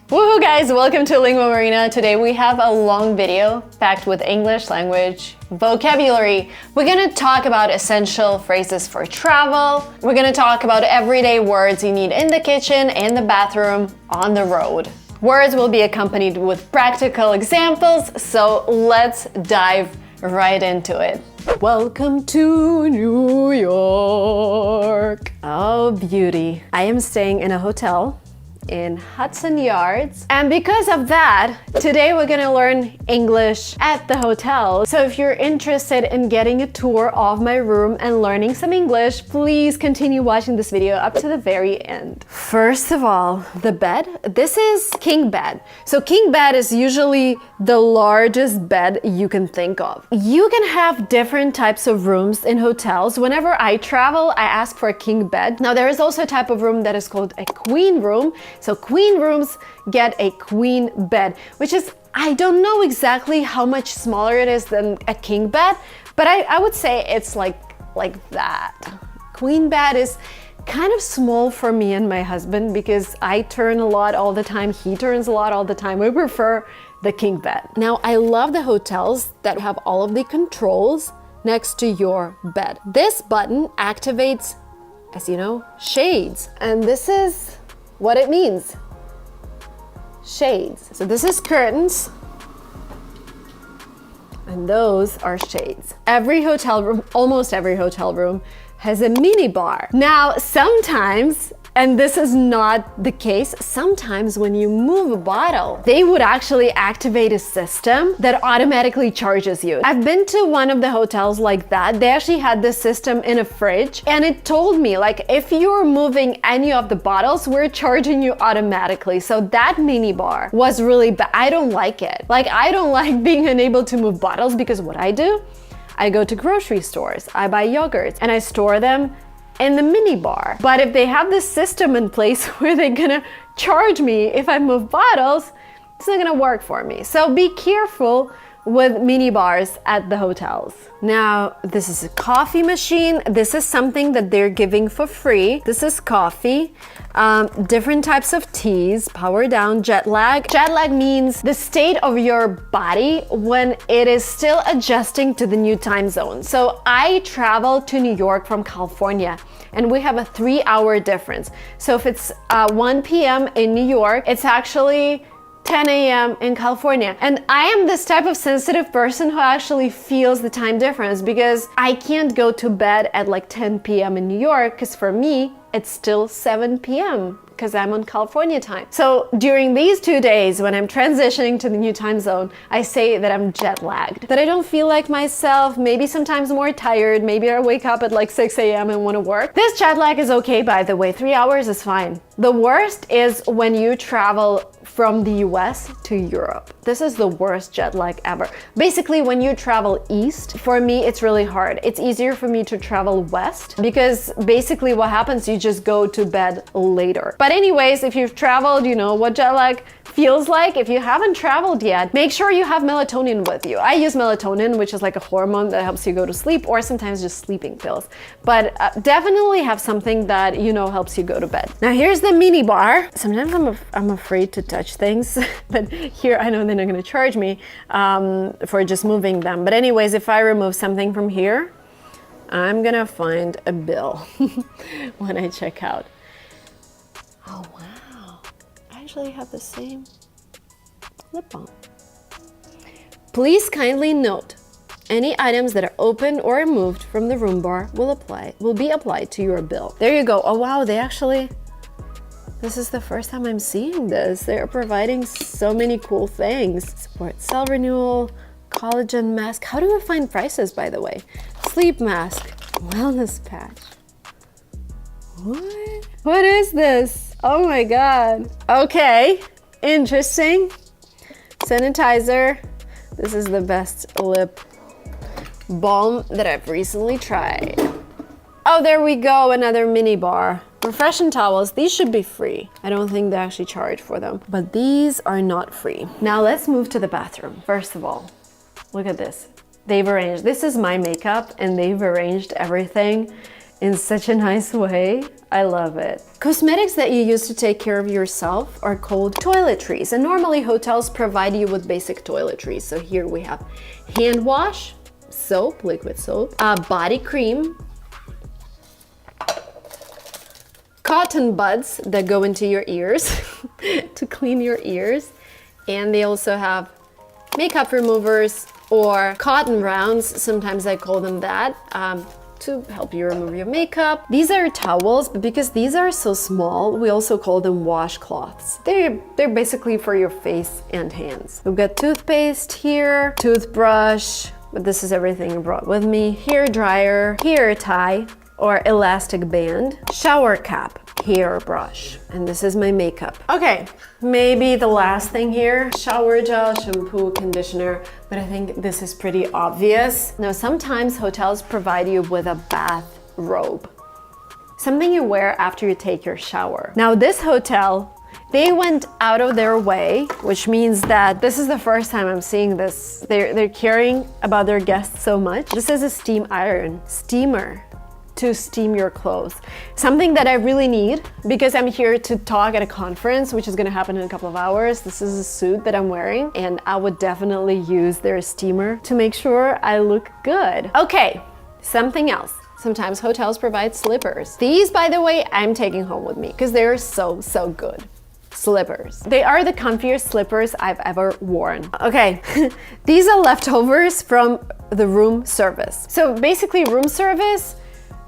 Woohoo guys, welcome to linguamarina. Today we have a long video packed with English language vocabulary. We're gonna talk about essential phrases for travel. We're gonna talk about everyday words you need in the kitchen, in the bathroom, on the road. Words will be accompanied with practical examples, so let's dive right into it. Welcome to New York. Oh, beauty. I am staying in a hotel in Hudson Yards. And because of that, today we're gonna learn English at the hotel. So if you're interested in getting a tour of my room and learning some English, please continue watching this video up to the very end. First of all, the bed. This is king bed. So king bed is usually the largest bed you can think of. You can have different types of rooms in hotels. Whenever I travel, I ask for a king bed. Now there is also a type of room that is called a queen room. So queen rooms get a queen bed, which is, I don't know exactly how much smaller it is than a king bed, but I would say it's like that. Queen bed is kind of small for me and my husband because I turn a lot all the time, he turns a lot all the time. We prefer the king bed. Now, I love the hotels that have all of the controls next to your bed. This button activates, as you know, shades, and this is what it means. Shades. So this is curtains, and those are shades. Every hotel room, almost every hotel room, has a mini bar. Now, sometimes, and this is not the case, sometimes when you move a bottle, they would actually activate a system that automatically charges you. I've been to one of the hotels like that. They actually had this system in a fridge, and it told me, like, if you're moving any of the bottles, we're charging you automatically. So that mini bar was really bad. I don't like it. Like, I don't like being unable to move bottles because what I do, I go to grocery stores, I buy yogurts, and I store them in the mini bar. But if they have this system in place where they're gonna charge me if I move bottles, it's not gonna work for me. So be careful with mini bars at the hotels. Now, this is a coffee machine. This is something that they're giving for free. This is coffee, different types of teas, power down, jet lag. Jet lag means the state of your body when it is still adjusting to the new time zone. So I travel to New York from California, and we have a 3-hour difference. So if it's 1 p.m. in New York, it's actually 10 a.m. in California. And I am this type of sensitive person who actually feels the time difference because I can't go to bed at like 10 p.m. in New York because for me, it's still 7 p.m. because I'm on California time. So during these 2 days when I'm transitioning to the new time zone, I say that I'm jet lagged, that I don't feel like myself, maybe sometimes more tired, maybe I wake up at like 6 a.m. and want to work. This jet lag is okay, by the way, 3 hours is fine. The worst is when you travel from the US to Europe. This is the worst jet lag ever. Basically, when you travel east, for me, it's really hard. It's easier for me to travel west because basically what happens, you just go to bed later. But anyways, if you've traveled, you know what jet lag feels like. If you haven't traveled yet, make sure you have melatonin with you. I use melatonin, which is like a hormone that helps you go to sleep, or sometimes just sleeping pills. But definitely have something that you know helps you go to bed. Now here's the mini bar. Sometimes I'm afraid to touch things, but here I know they're not gonna charge me for just moving them. But anyways, if I remove something from here, I'm gonna find a bill when I check out. Oh wow, I actually have the same lip balm. Please kindly note, any items that are open or removed from the room bar will be applied to your bill. There you go. Oh wow, this is the first time I'm seeing this. They're providing so many cool things. Support cell renewal, collagen mask. How do I find prices, by the way? Sleep mask, wellness patch. What? What is this? Oh my God. Okay, interesting. Sanitizer. This is the best lip balm that I've recently tried. Oh, there we go, another mini bar. Refreshing towels, these should be free. I don't think they actually charge for them, but these are not free. Now let's move to the bathroom. First of all, look at this. They've arranged, this is my makeup and they've arranged everything in such a nice way. I love it. Cosmetics that you use to take care of yourself are called toiletries, and normally hotels provide you with basic toiletries. So here we have hand wash, soap, liquid soap, body cream, cotton buds that go into your ears to clean your ears, and they also have makeup removers or cotton rounds, sometimes I call them that, to help you remove your makeup. These are towels, but because these are so small, we also call them washcloths. They're basically for your face and hands. We've got toothpaste here, toothbrush, but this is everything I brought with me. Hair dryer, hair tie or elastic band, shower cap, hairbrush, and this is my makeup. Okay, maybe the last thing here, shower gel, shampoo, conditioner, but I think this is pretty obvious. Now, sometimes hotels provide you with a bath robe, something you wear after you take your shower. Now, this hotel, they went out of their way, which means that this is the first time I'm seeing this. They're caring about their guests so much. This is a steam iron, steamer, to steam your clothes. Something that I really need because I'm here to talk at a conference, which is gonna happen in a couple of hours. This is a suit that I'm wearing, and I would definitely use their steamer to make sure I look good. Okay, something else. Sometimes hotels provide slippers. These, by the way, I'm taking home with me because they're so good. Slippers. They are the comfiest slippers I've ever worn. Okay, these are leftovers from the room service. So basically, room service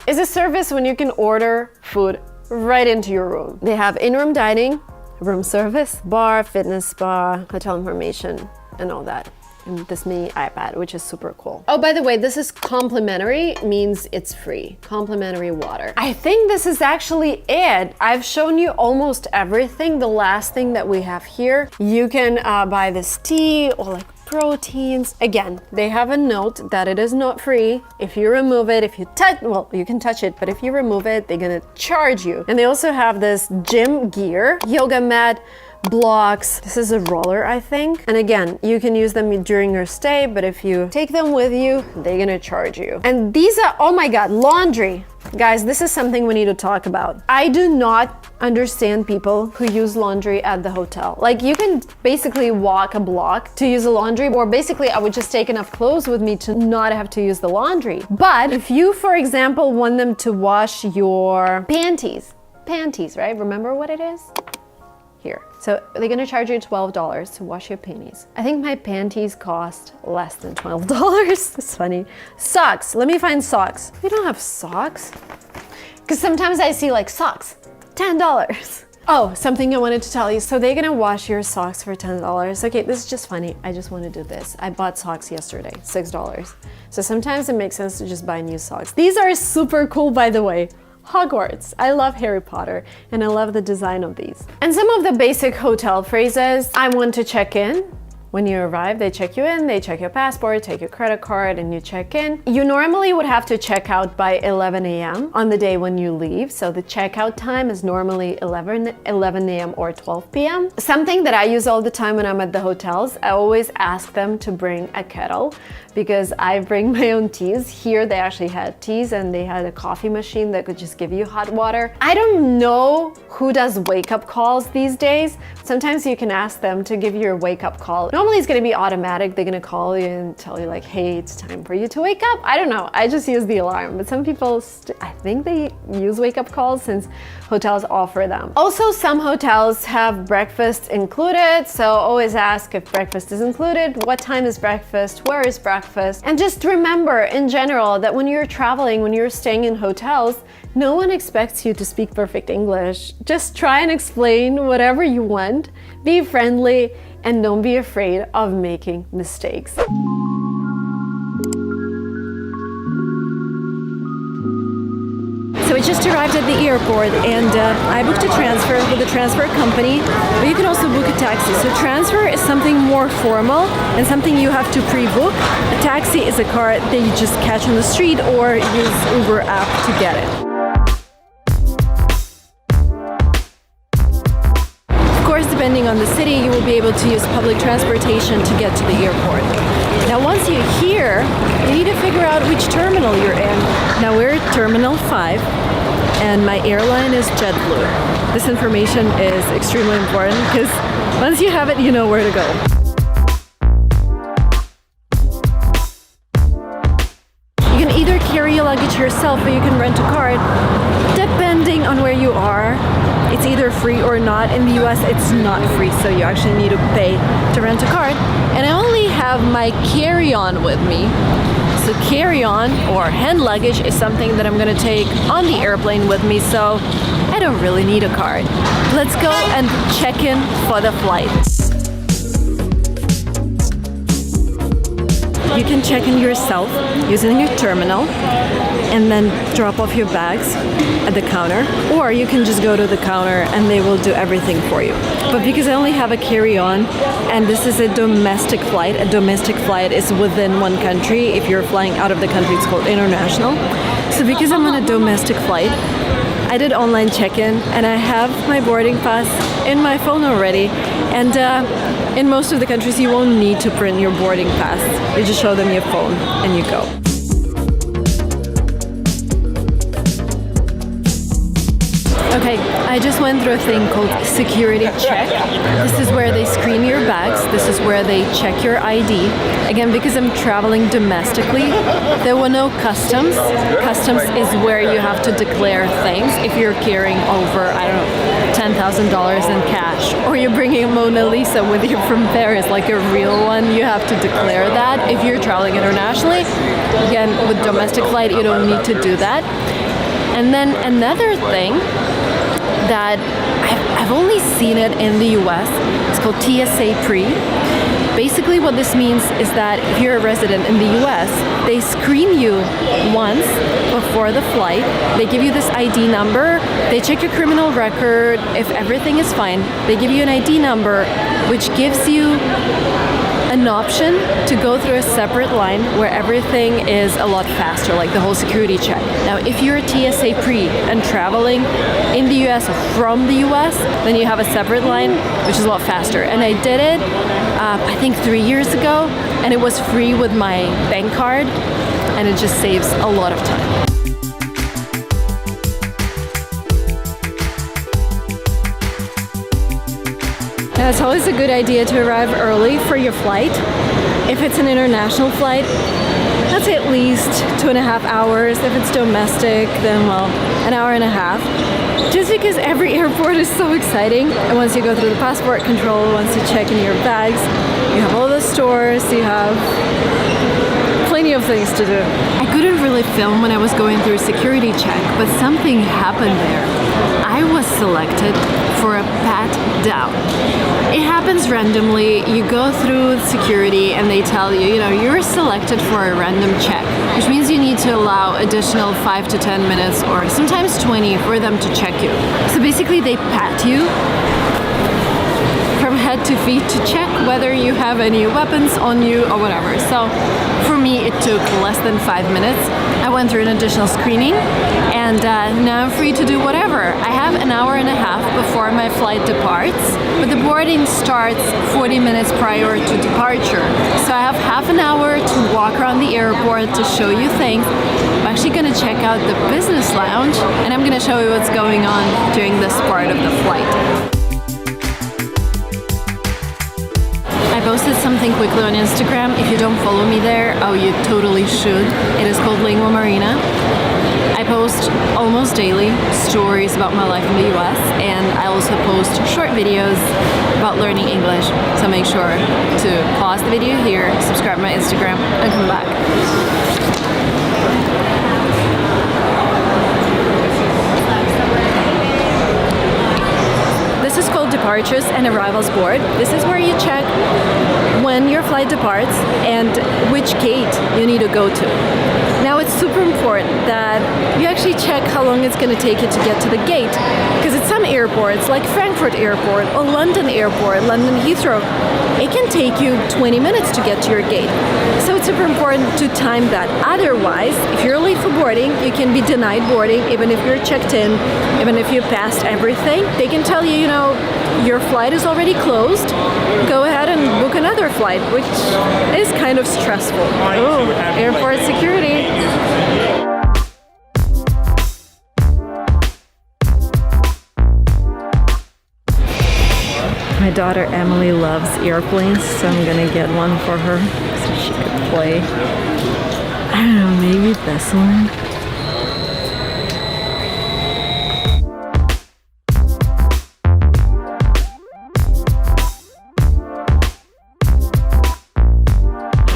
is a service when you can order food right into your room. They have in-room dining, room service, bar, fitness spa, hotel information, and all that. And this mini iPad, which is super cool. Oh, by the way, this is complimentary, means it's free. Complimentary water. I think this is actually it. I've shown you almost everything. The last thing that we have here, you can buy this tea or like proteins. Again, they have a note that it is not free. If you remove it, if you touch, well, you can touch it, but if you remove it, they're gonna charge you. And they also have this gym gear, yoga mat, blocks. This is a roller, I think. And again, you can use them during your stay, but if you take them with you, they're gonna charge you. And these are, oh my God, laundry. Guys, this is something we need to talk about. I do not understand people who use laundry at the hotel. Like, you can basically walk a block to use a laundry, or basically I would just take enough clothes with me to not have to use the laundry. But if you, for example, want them to wash your panties, right? Remember what it is? Here. So they're gonna charge you $12 to wash your panties. I think my panties cost less than $12. It's funny. Socks. Let me find socks. We don't have socks. Because sometimes I see like socks, $10. Oh, something I wanted to tell you. So they're gonna wash your socks for $10. Okay, this is just funny. I just want to do this. I bought socks yesterday, $6. So sometimes it makes sense to just buy new socks. These are super cool, by the way. Hogwarts. I love Harry Potter and I love the design of these. And some of the basic hotel phrases. I want to check in. When you arrive, they check you in, they check your passport, take your credit card, and you check in. You normally would have to check out by 11 a.m. on the day when you leave. So the checkout time is normally 11 a.m. or 12 p.m. Something that I use all the time when I'm at the hotels, I always ask them to bring a kettle because I bring my own teas. Here they actually had teas and they had a coffee machine that could just give you hot water. I don't know who does wake-up calls these days. Sometimes you can ask them to give you a wake-up call. Normally it's gonna be automatic. They're gonna call you and tell you like, hey, it's time for you to wake up. I don't know, I just use the alarm. But some people, I think they use wake-up calls since hotels offer them. Also, some hotels have breakfast included. So always ask if breakfast is included, what time is breakfast, where is breakfast? And just remember in general that when you're traveling, when you're staying in hotels, no one expects you to speak perfect English. Just try and explain whatever you want, be friendly, and don't be afraid of making mistakes. So we just arrived at the airport and I booked a transfer with a transfer company, but you can also book a taxi. So transfer is something more formal and something you have to pre-book. A taxi is a car that you just catch on the street or use Uber app to get it. Of course, depending on the city, you will be able to use public transportation to get to the airport. Now once you're here, you need to figure out which terminal you're in. Now we're at Terminal 5 and my airline is JetBlue. This information is extremely important because once you have it, you know where to go. You can either carry your luggage yourself or you can rent a card. Depending on where you are, it's either free or not. In the US, it's not free, so you actually need to pay to rent a card. And I only have my carry-on with me. So carry-on or hand luggage is something that I'm gonna take on the airplane with me, so I don't really need a card. Let's go and check in for the flight. You can check in yourself using a terminal and then drop off your bags at the counter, or you can just go to the counter and they will do everything for you. But because I only have a carry-on and this is a domestic flight is within one country. If you're flying out of the country, it's called international. So because I'm on a domestic flight, I did online check-in and I have my boarding pass in my phone already. And in most of the countries, you won't need to print your boarding pass. You just show them your phone and you go. Okay, I just went through a thing called security check. This is where they screen your bags. This is where they check your ID. Again, because I'm traveling domestically, there were no customs. Customs is where you have to declare things if you're carrying over, I don't know, $10,000 in cash, or you're bringing a Mona Lisa with you from Paris, like a real one, you have to declare that. If you're traveling internationally, again, with domestic flight, you don't need to do that. And then another thing that I've only seen it in the US, it's called TSA Pre. Basically what this means is that if you're a resident in the US, they screen you once before the flight, they give you this ID number, they check your criminal record, if everything is fine, they give you an ID number which gives you an option to go through a separate line where everything is a lot faster, like the whole security check. Now, if you're a TSA Pre and traveling in the US or from the US, then you have a separate line, which is a lot faster. And I did it, I think 3 years ago, and it was free with my bank card, and it just saves a lot of time. Now, it's always a good idea to arrive early for your flight. If it's an international flight, that's at least 2.5 hours. If it's domestic, then well, an hour and a half. Just because every airport is so exciting. And once you go through the passport control, once you check in your bags, you have all the stores, you have plenty of things to do. I couldn't really film when I was going through security check, but something happened there. I was selected for a pat down. It happens randomly. You go through security and they tell you, you're selected for a random check, which means you need to allow additional 5 to 10 minutes or sometimes 20 for them to check you. So basically they pat you from head to feet to check whether you have any weapons on you or whatever. So for me, it took less than 5 minutes. I went through an additional screening and now I'm free to do whatever. I have an hour and a half before my flight departs, but the boarding starts 40 minutes prior to departure. So I have half an hour to walk around the airport to show you things. I'm actually going to check out the business lounge and I'm going to show you what's going on during this part of the flight. I posted something quickly on Instagram. If you don't follow me there, you totally should. It is called Linguamarina. I post almost daily stories about my life in the US, and I also post short videos about learning English. So make sure to pause the video here, subscribe to my Instagram, and come back. This is called Departures and Arrivals Board. This is where you check when your flight departs and which gate you need to go to. Now it's super important that you actually check how long it's going to take you to get to the gate, because at some airports like Frankfurt Airport or London Airport, London Heathrow, it can take you 20 minutes to get to your gate. So it's super important to time that. Otherwise, if you're late for boarding, you can be denied boarding even if you're checked in, even if you passed everything. They can tell you, your flight is already closed. Go ahead and and book another flight, which is kind of stressful. Oh, airport security. My daughter Emily loves airplanes, so I'm gonna get one for her so she could play. I don't know, maybe this one.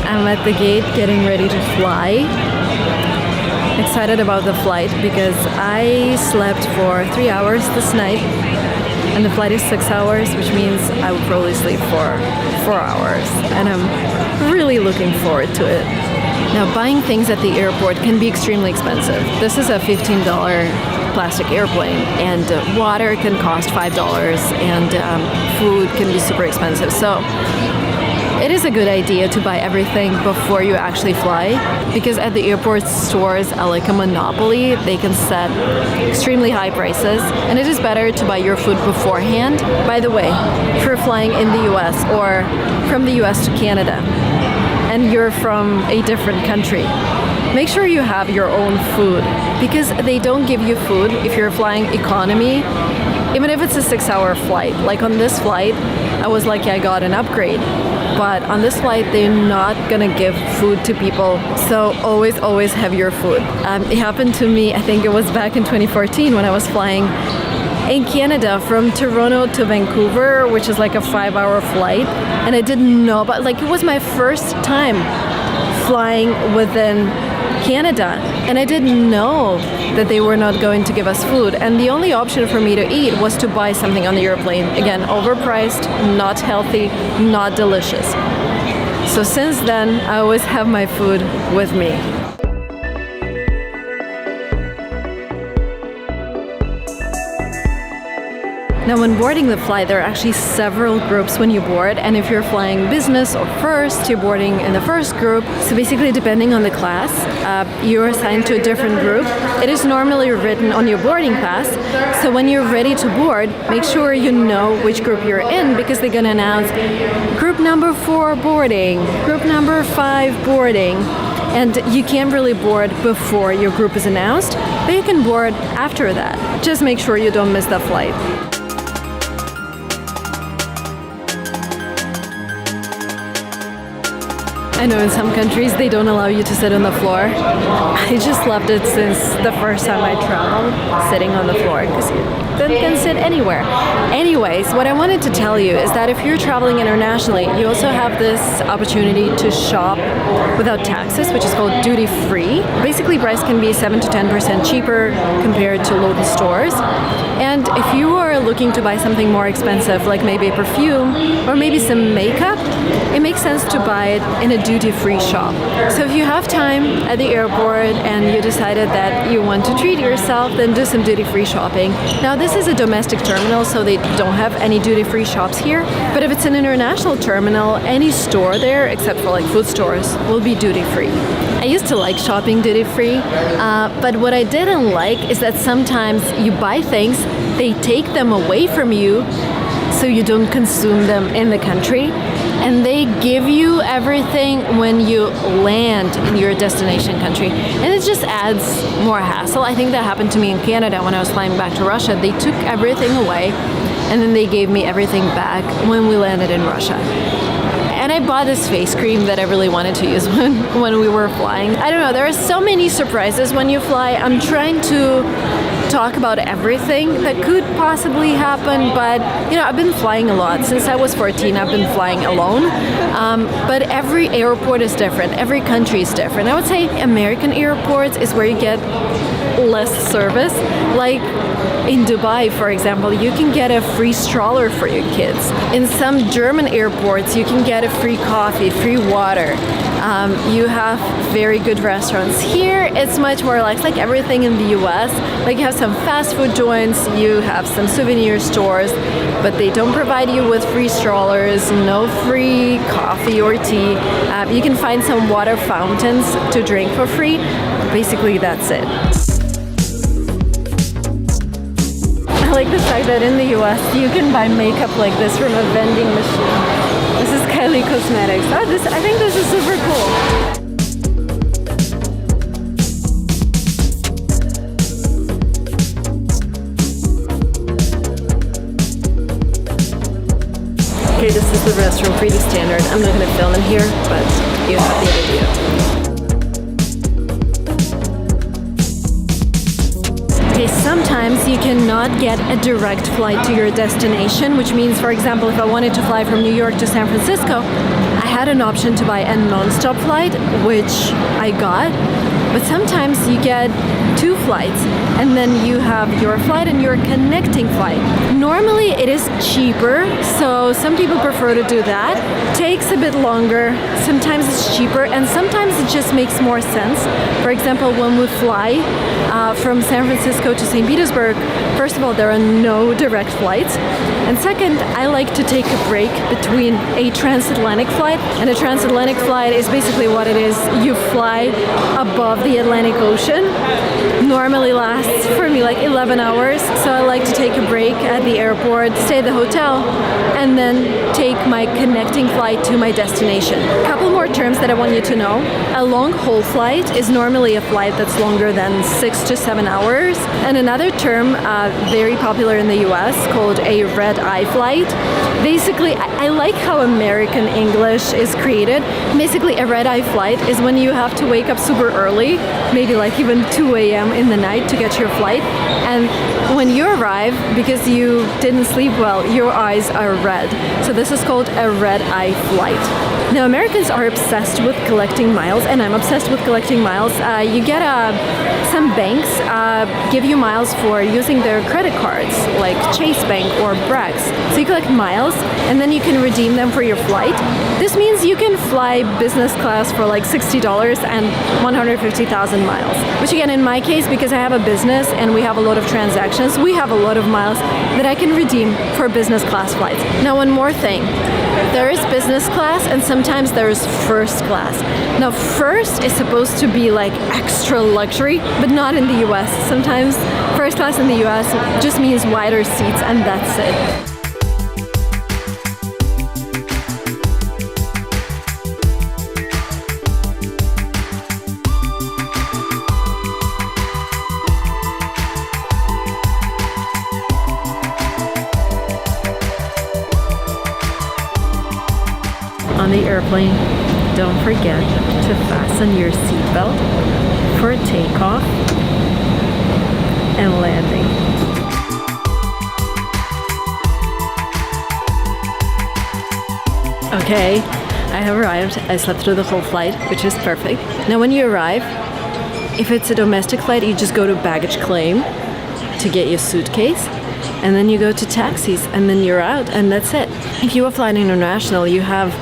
I'm at the gate getting ready to fly. Excited about the flight because I slept for 3 hours this night and the flight is 6 hours, which means I will probably sleep for 4 hours, and I'm really looking forward to it. Now, buying things at the airport can be extremely expensive. This is a $15 plastic airplane, and water can cost $5, and food can be super expensive. So it is a good idea to buy everything before you actually fly, because at the airport stores are like a monopoly. They can set extremely high prices, and it is better to buy your food beforehand. By the way, if you're flying in the US or from the US to Canada, and you're from a different country, make sure you have your own food, because they don't give you food if you're flying economy, even if it's a 6-hour flight. Like on this flight, I was lucky I got an upgrade. But on this flight, they're not gonna give food to people. So always have your food. It happened to me, I think it was back in 2014 when I was flying in Canada from Toronto to Vancouver, which is like a 5-hour flight. And I didn't know, but like it was my first time flying within Canada, and I didn't know that they were not going to give us food, and the only option for me to eat was to buy something on the airplane. Again, overpriced, not healthy, not delicious. So since then, I always have my food with me. Now, when boarding the flight, there are actually several groups when you board, and if you're flying business or first, you're boarding in the first group. So basically, depending on the class, you're assigned to a different group. It is normally written on your boarding pass, so when you're ready to board, make sure you know which group you're in, because they're gonna announce group number 4 boarding, group number 5 boarding. And you can't really board before your group is announced, but you can board after that. Just make sure you don't miss that flight. I know in some countries they don't allow you to sit on the floor. I just loved it since the first time I traveled, sitting on the floor, because you can sit anywhere. Anyways, what I wanted to tell you is that if you're traveling internationally, you also have this opportunity to shop without taxes, which is called duty free. Basically, price can be 7 to 10% cheaper compared to local stores. And if you are looking to buy something more expensive, like maybe a perfume or maybe some makeup, it makes sense to buy it in a duty-free shop. So if you have time at the airport and you decided that you want to treat yourself, then do some duty-free shopping. Now, this is a domestic terminal, so they don't have any duty-free shops here. But if it's an international terminal, any store there, except for like food stores, will be duty-free. I used to like shopping duty-free, but what I didn't like is that sometimes you buy things, they take them away from you, so you don't consume them in the country, and they give you everything when you land in your destination country, and it just adds more hassle. I think that happened to me in Canada when I was flying back to Russia. They took everything away, and then they gave me everything back when we landed in Russia. And I bought this face cream that I really wanted to use when we were flying. I don't know, there are so many surprises when you fly. I'm trying to talk about everything that could possibly happen, but you know, I've been flying a lot. Since I was 14, I've been flying alone. But every airport is different. Every country is different. I would say American airports is where you get less service. Like in Dubai, for example, you can get a free stroller for your kids. In some German airports, you can get a free coffee, free water. You have very good restaurants. Here, it's much more like everything in the US. Like you have some fast food joints, you have some souvenir stores, but they don't provide you with free strollers, no free coffee or tea. You can find some water fountains to drink for free. Basically, that's it. I like the fact that in the US, you can buy makeup like this from a vending machine. This is cosmetics. I think this is super cool. Okay, this is the restroom, pretty standard. I'm not gonna film in here, but you have the idea. Okay, sometimes you cannot get a direct flight to your destination, which means, for example, if I wanted to fly from New York to San Francisco, I had an option to buy a non-stop flight, which I got. But sometimes you get two flights, and then you have your flight and your connecting flight. Normally it is cheaper, so some people prefer to do that. Takes a bit longer, sometimes it's cheaper, and sometimes it just makes more sense. For example, when we fly from San Francisco to St. Petersburg, first of all, there are no direct flights. And second, I like to take a break between a transatlantic flight, and a transatlantic flight is basically what it is. You fly above the Atlantic Ocean. Normally lasts for me like 11 hours, so I like to take a break at the airport, stay at the hotel, and then take my connecting flight to my destination. A couple more terms that I want you to know. A long haul flight is normally a flight that's longer than 6 to 7 hours, and another term very popular in the US called a red-eye flight. Basically, I like how American English is created. Basically, a red-eye flight is when you have to wake up super early, maybe like even 2 a.m. in the night to get your flight. And when you arrive, because you didn't sleep well, your eyes are red. So this is called a red-eye flight. Now, Americans are obsessed with collecting miles, and I'm obsessed with collecting miles. You get some banks give you miles for using their credit cards, like Chase Bank or Brex. So you collect miles, and then you can redeem them for your flight. This means you can fly business class for like $60 and 150,000 miles. Which again, in my case, because I have a business and we have a lot of transactions, we have a lot of miles that I can redeem for business class flights. Now, one more thing. There is business class and sometimes there is first class. Now, first is supposed to be like extra luxury, but not in the US. Sometimes first class in the US just means wider seats and that's it. On the airplane, don't forget to fasten your seatbelt for takeoff and landing. Okay, I have arrived. I slept through the whole flight, which is perfect. Now when you arrive, if it's a domestic flight, you just go to baggage claim to get your suitcase, and then you go to taxis, and then you're out, and that's it. If you are flying international, you have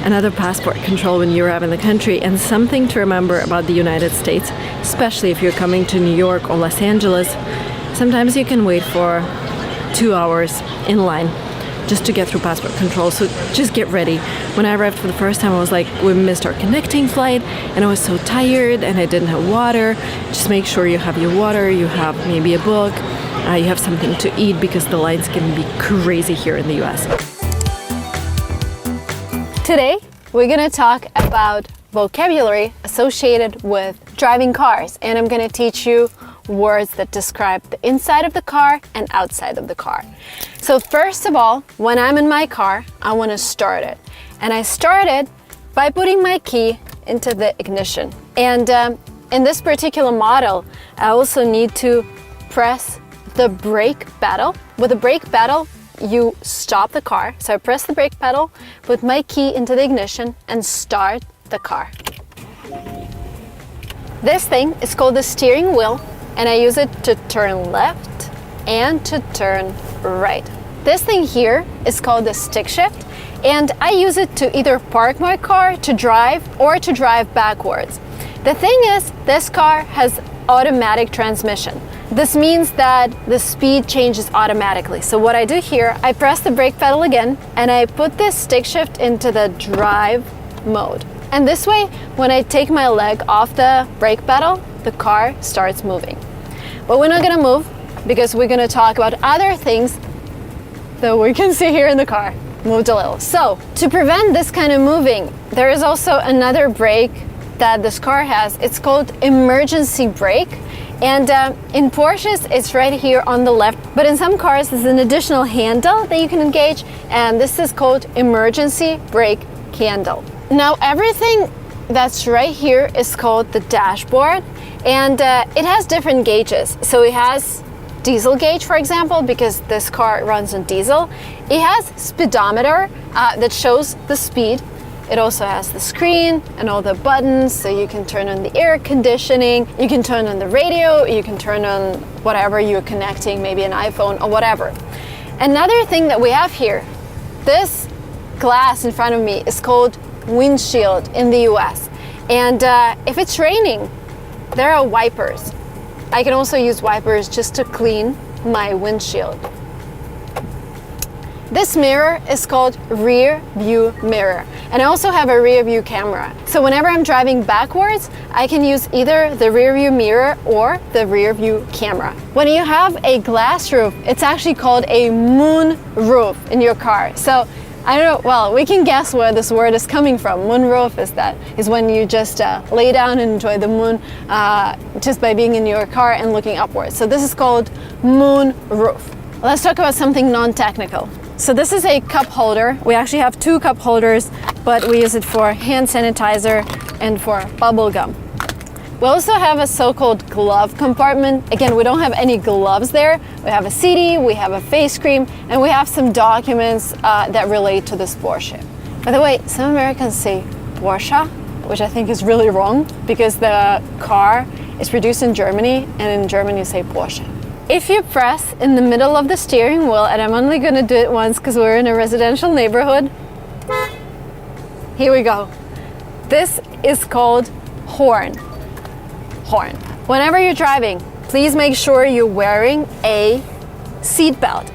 another passport control when you arrive in the country. And something to remember about the United States, especially if you're coming to New York or Los Angeles, sometimes you can wait for 2 hours in line just to get through passport control. So just get ready. When I arrived for the first time, I was like, we missed our connecting flight, and I was so tired and I didn't have water. Just make sure you have your water, you have maybe a book, you have something to eat, because the lines can be crazy here in the US. Today, we're going to talk about vocabulary associated with driving cars, and I'm going to teach you words that describe the inside of the car and outside of the car. So first of all, when I'm in my car, I want to start it. And I start it by putting my key into the ignition. And in this particular model, I also need to press the brake pedal. With the brake pedal, you stop the car. So I press the brake pedal, put my key into the ignition, and start the car. This thing is called the steering wheel, and I use it to turn left and to turn right. This thing here is called the stick shift, and I use it to either park my car, to drive, or to drive backwards. The thing is, this car has automatic transmission. This means that the speed changes automatically. So what I do here, I press the brake pedal again, and I put this stick shift into the drive mode. And this way, when I take my leg off the brake pedal, the car starts moving. But we're not gonna move, because we're gonna talk about other things that we can see here in the car. moved a little. So to prevent this kind of moving, there is also another brake that this car has. It's called emergency brake. And in Porsches, it's right here on the left. But in some cars, there's an additional handle that you can engage. And this is called emergency brake handle. Now, everything that's right here is called the dashboard. And it has different gauges. So it has diesel gauge, for example, because this car runs on diesel. It has speedometer that shows the speed. It also has the screen and all the buttons, so you can turn on the air conditioning, you can turn on the radio, you can turn on whatever you're connecting, maybe an iPhone or whatever. Another thing that we have here, this glass in front of me is called windshield in the US. And if it's raining, there are wipers. I can also use wipers just to clean my windshield. This mirror is called rear view mirror. And I also have a rear view camera. So whenever I'm driving backwards, I can use either the rear view mirror or the rear view camera. When you have a glass roof, it's actually called a moon roof in your car. So I don't know, well, we can guess where this word is coming from. Moon roof is when you just lay down and enjoy the moon just by being in your car and looking upwards. So this is called moon roof. Let's talk about something non-technical. So this is a cup holder. We actually have two cup holders, but we use it for hand sanitizer and for bubble gum. We also have a so-called glove compartment. Again, we don't have any gloves there. We have a CD, we have a face cream, and we have some documents that relate to this Porsche. By the way, some Americans say Porsche, which I think is really wrong because the car is produced in Germany, and in German you say Porsche. If you press in the middle of the steering wheel, and I'm only gonna do it once because we're in a residential neighborhood. Here we go. This is called horn. Horn. Whenever you're driving, please make sure you're wearing a seatbelt.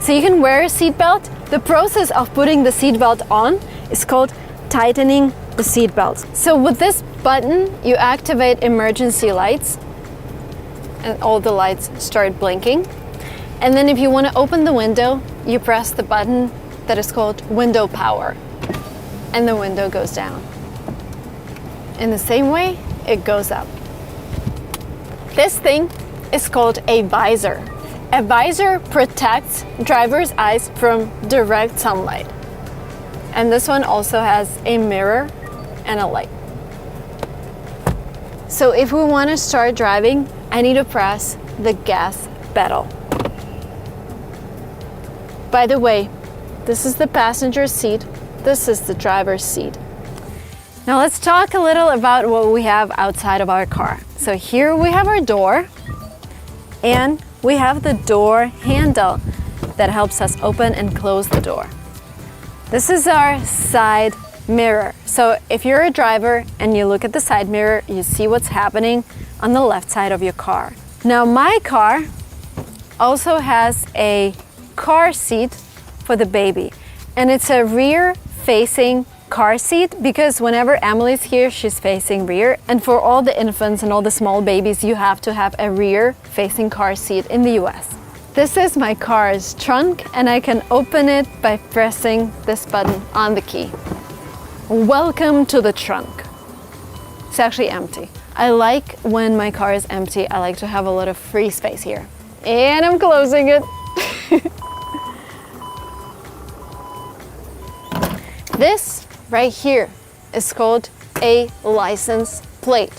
So you can wear a seatbelt. The process of putting the seatbelt on is called tightening the seatbelt. So with this button, you activate emergency lights, and all the lights start blinking. And then if you want to open the window, you press the button that is called window power, and the window goes down. In the same way, it goes up. This thing is called a visor. A visor protects driver's eyes from direct sunlight. And this one also has a mirror and a light. So if we want to start driving, I need to press the gas pedal. By the way, this is the passenger seat, this is the driver's seat. Now let's talk a little about what we have outside of our car. So here we have our door, and we have the door handle that helps us open and close the door. This is our side mirror. So if you're a driver and you look at the side mirror, you see what's happening on the left side of your car. Now my car also has a car seat for the baby, and it's a rear facing car seat because whenever Emily's here, she's facing rear, and for all the infants and all the small babies, you have to have a rear facing car seat in the US. This is my car's trunk, and I can open it by pressing this button on the key. Welcome to the trunk. It's actually empty. I like when my car is empty, I like to have a lot of free space here. And I'm closing it. This right here is called a license plate.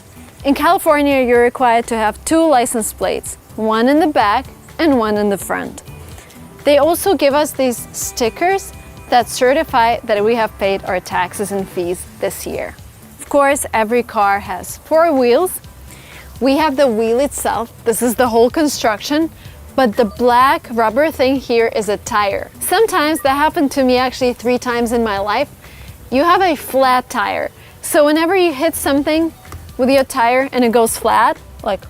In California, you're required to have two license plates, one in the back and one in the front. They also give us these stickers that certify that we have paid our taxes and fees this year. Of course, every car has four wheels. We have the wheel itself. This is the whole construction, but the black rubber thing here is a tire. Sometimes that happened to me actually 3 times in my life. You have a flat tire. So whenever you hit something with your tire and it goes flat, like,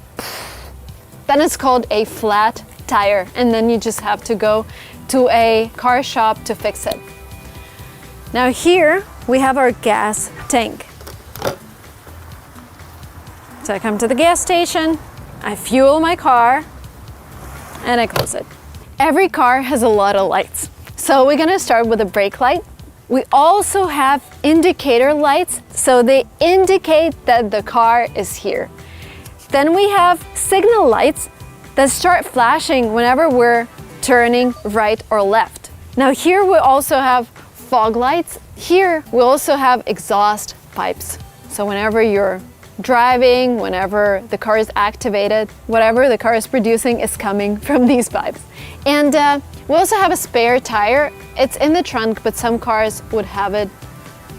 then it's called a flat tire, and then you just have to go to a car shop to fix it. Now here we have our gas tank. So I come to the gas station, I fuel my car, and I close it. Every car has a lot of lights. So we're gonna start with a brake light. We also have indicator lights, so they indicate that the car is here. Then we have signal lights that start flashing whenever we're turning right or left. Now here we also have fog lights. Here we also have exhaust pipes. So whenever you're driving, whenever the car is activated, whatever the car is producing is coming from these pipes. And we also have a spare tire. It's in the trunk, but some cars would have it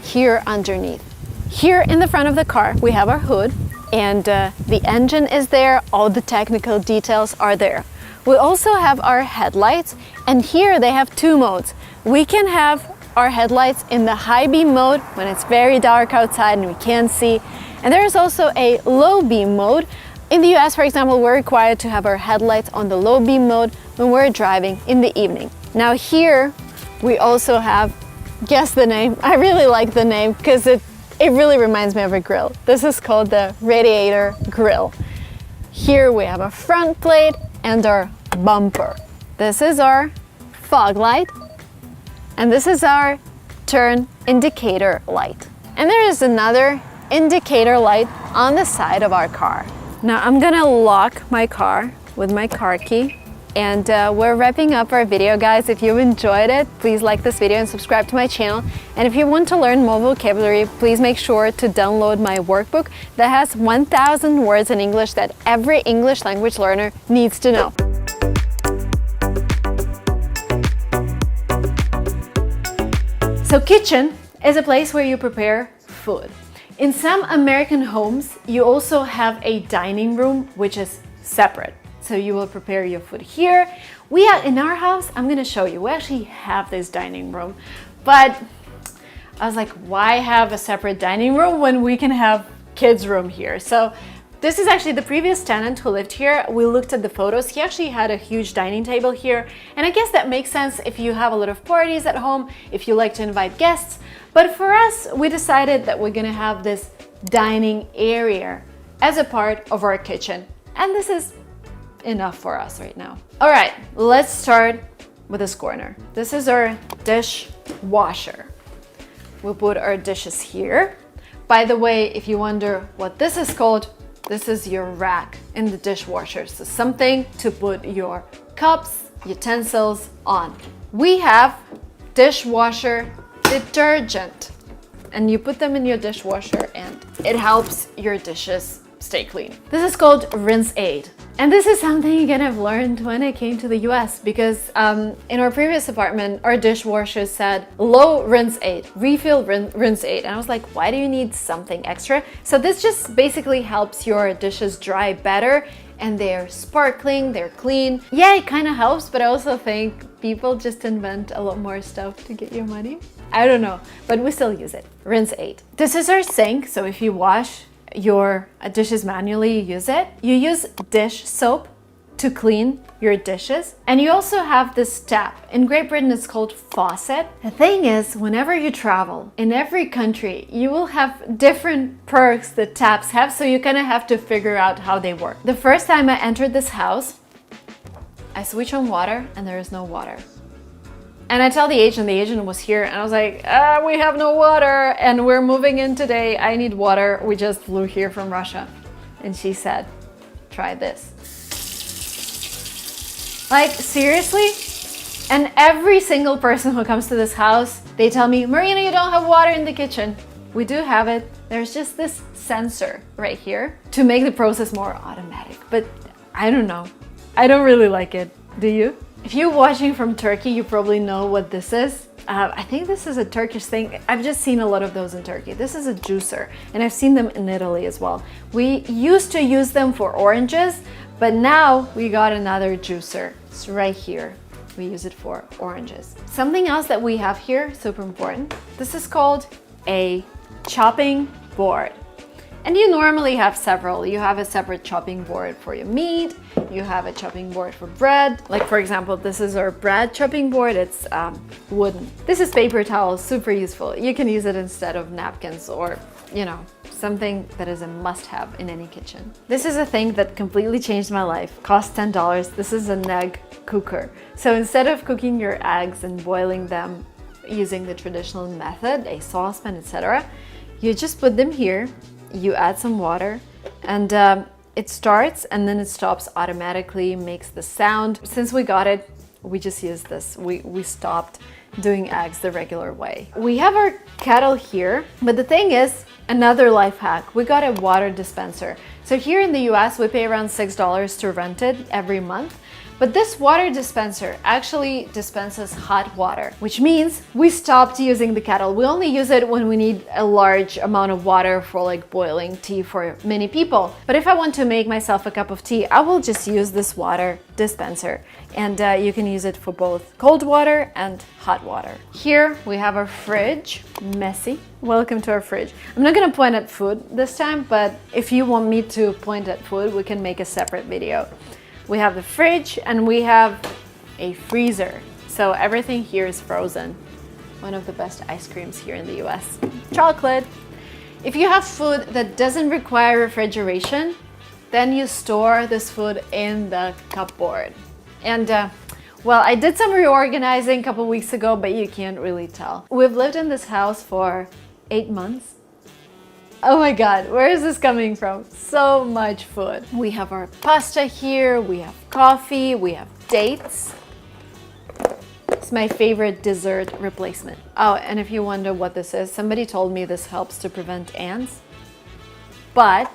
here underneath. Here in the front of the car, we have our hood, and the engine is there. All the technical details are there. We also have our headlights, and here they have two modes. We can have our headlights in the high beam mode when it's very dark outside and we can't see. And there is also a low beam mode. In the US, for example, we're required to have our headlights on the low beam mode when we're driving in the evening. Now here we also have, guess the name. I really like the name because it really reminds me of a grill. This is called the radiator grill. Here we have a front plate and our bumper. This is our fog light, and this is our turn indicator light. And there is another indicator light on the side of our car. Now I'm gonna lock my car with my car key, and we're wrapping up our video, guys. If you enjoyed it, please like this video and subscribe to my channel. And if you want to learn more vocabulary, please make sure to download my workbook that has 1,000 words in English that every English language learner needs to know. So kitchen is a place where you prepare food. In some American homes, you also have a dining room, which is separate. So you will prepare your food here. We are in our house, I'm gonna show you, we actually have this dining room, but I was like, why have a separate dining room when we can have kids' room here? So this is actually the previous tenant who lived here. We looked at the photos. He actually had a huge dining table here. And I guess that makes sense if you have a lot of parties at home, if you like to invite guests. But for us, we decided that we're gonna have this dining area as a part of our kitchen. And this is enough for us right now. All right, let's start with this corner. This is our dishwasher. We'll put our dishes here. By the way, if you wonder what this is called, this is your rack in the dishwasher. So something to put your cups, utensils on. We have dishwasher detergent, and you put them in your dishwasher and it helps your dishes stay clean. This is called Rinse Aid. And this is something again I've learned when I came to the US, because in our previous apartment, our dishwasher said low rinse aid, refill rinse aid. And I was like, why do you need something extra? So this just basically helps your dishes dry better, and they're sparkling, they're clean. Yeah, it kind of helps, but I also think people just invent a lot more stuff to get your money. I don't know, but we still use it. Rinse Aid. This is our sink, so if you wash your dishes manually, you use it. You use dish soap to clean your dishes. And you also have this tap. In Great Britain, it's called faucet. The thing is, whenever you travel, in every country, you will have different perks that taps have, so you kind of have to figure out how they work. The first time I entered this house, I switch on water and there is no water. And I tell the agent was here, and I was like, we have no water and we're moving in today. I need water. We just flew here from Russia. And she said, try this. Like, seriously? And every single person who comes to this house, they tell me, Marina, you don't have water in the kitchen. We do have it. There's just this sensor right here to make the process more automatic. But I don't know. I don't really like it. Do you? If you're watching from Turkey, you probably know what this is. I think this is a Turkish thing. I've just seen a lot of those in Turkey. This is a juicer, and I've seen them in Italy as well. We used to use them for oranges, but now we got another juicer. It's right here. We use it for oranges. Something else that we have here, super important. This is called a chopping board. And you normally have several. You have a separate chopping board for your meat. You have a chopping board for bread. Like, for example, this is our bread chopping board. It's wooden. This is paper towel, super useful. You can use it instead of napkins, or, you know, something that is a must-have in any kitchen. This is a thing that completely changed my life. Cost $10. This is an egg cooker. So instead of cooking your eggs and boiling them using the traditional method, a saucepan, etc., you just put them here, you add some water, and it starts and then it stops automatically, makes the sound. Since we got it, we just used this. We stopped doing eggs the regular way. We have our kettle here, but the thing is, another life hack, we got a water dispenser. So here in the US, we pay around $6 to rent it every month. But this water dispenser actually dispenses hot water, which means we stopped using the kettle. We only use it when we need a large amount of water for like boiling tea for many people. But if I want to make myself a cup of tea, I will just use this water dispenser. And you can use it for both cold water and hot water. Here we have our fridge, messy. Welcome to our fridge. I'm not gonna point at food this time, but if you want me to point at food, we can make a separate video. We have the fridge and we have a freezer. So everything here is frozen. One of the best ice creams here in the US. Chocolate. If you have food that doesn't require refrigeration, then you store this food in the cupboard. And well, I did some reorganizing a couple weeks ago, but you can't really tell. We've lived in this house for 8 months. Oh my God, where is this coming from? So much food. We have our pasta here, we have coffee, we have dates. It's my favorite dessert replacement. Oh, and if you wonder what this is, somebody told me this helps to prevent ants, but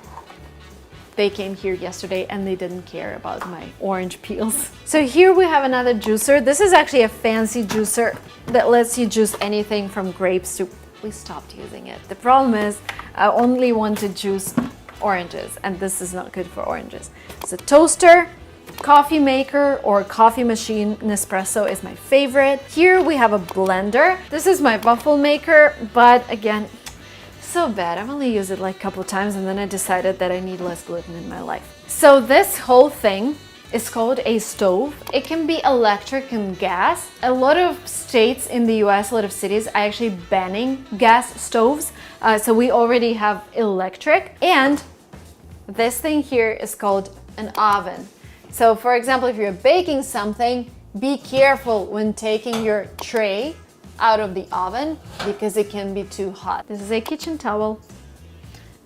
they came here yesterday and they didn't care about my orange peels. So here we have another juicer. This is actually a fancy juicer that lets you juice anything from grapes to... We stopped using it. The problem is I only want to juice oranges and this is not good for oranges. It's a toaster, coffee maker or coffee machine. Nespresso is my favorite. Here we have a blender. This is my waffle maker, but again, so bad. I've only used it like a couple times and then I decided that I need less gluten in my life. So this whole thing is called a stove. It can be electric and gas. A lot of states in the US, a lot of cities are actually banning gas stoves. So we already have electric. And this thing here is called an oven. So for example, if you're baking something, be careful when taking your tray out of the oven because it can be too hot. This is a kitchen towel.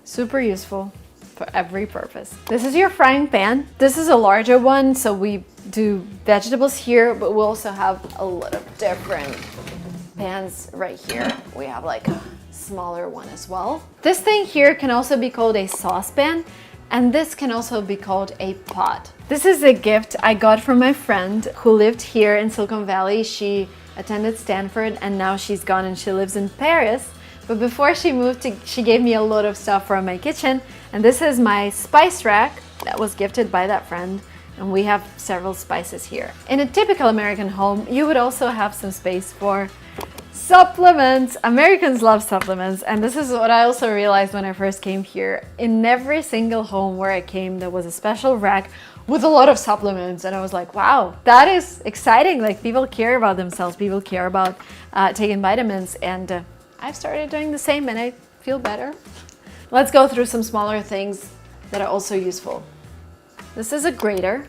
Super useful for every purpose. This is your frying pan. This is a larger one, so we do vegetables here, but we also have a lot of different pans right here. We have like a smaller one as well. This thing here can also be called a saucepan, and this can also be called a pot. This is a gift I got from my friend who lived here in Silicon Valley. She attended Stanford and now she's gone and she lives in Paris. But before she moved, she gave me a lot of stuff from my kitchen. And this is my spice rack that was gifted by that friend. And we have several spices here. In a typical American home, you would also have some space for supplements. Americans love supplements. And this is what I also realized when I first came here. In every single home where I came, there was a special rack with a lot of supplements. And I was like, wow, that is exciting. Like people care about themselves. People care about taking vitamins. And I've started doing the same and I feel better. Let's go through some smaller things that are also useful. This is a grater.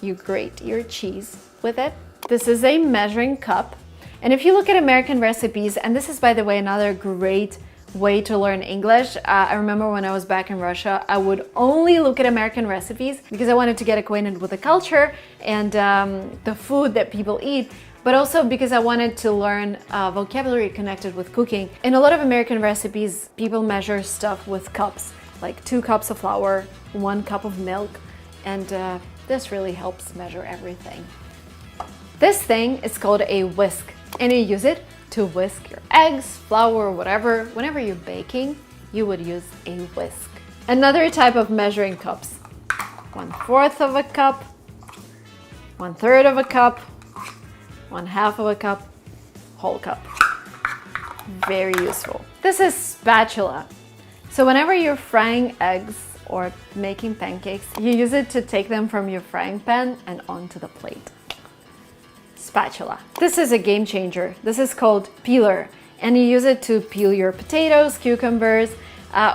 You grate your cheese with it. This is a measuring cup. And if you look at American recipes, and this is, by the way, another great way to learn English. I remember when I was back in Russia, I would only look at American recipes because I wanted to get acquainted with the culture and the food that people eat, but also because I wanted to learn vocabulary connected with cooking. In a lot of American recipes, people measure stuff with cups, like 2 cups of flour, 1 cup of milk, and this really helps measure everything. This thing is called a whisk, and you use it to whisk your eggs, flour, whatever. Whenever you're baking, you would use a whisk. Another type of measuring cups. 1/4 of a cup, 1/3 of a cup, 1/2 of a cup, whole cup. Very useful. This is spatula. So whenever you're frying eggs or making pancakes, you use it to take them from your frying pan and onto the plate. Spatula. This is a game changer. This is called peeler, and you use it to peel your potatoes, cucumbers.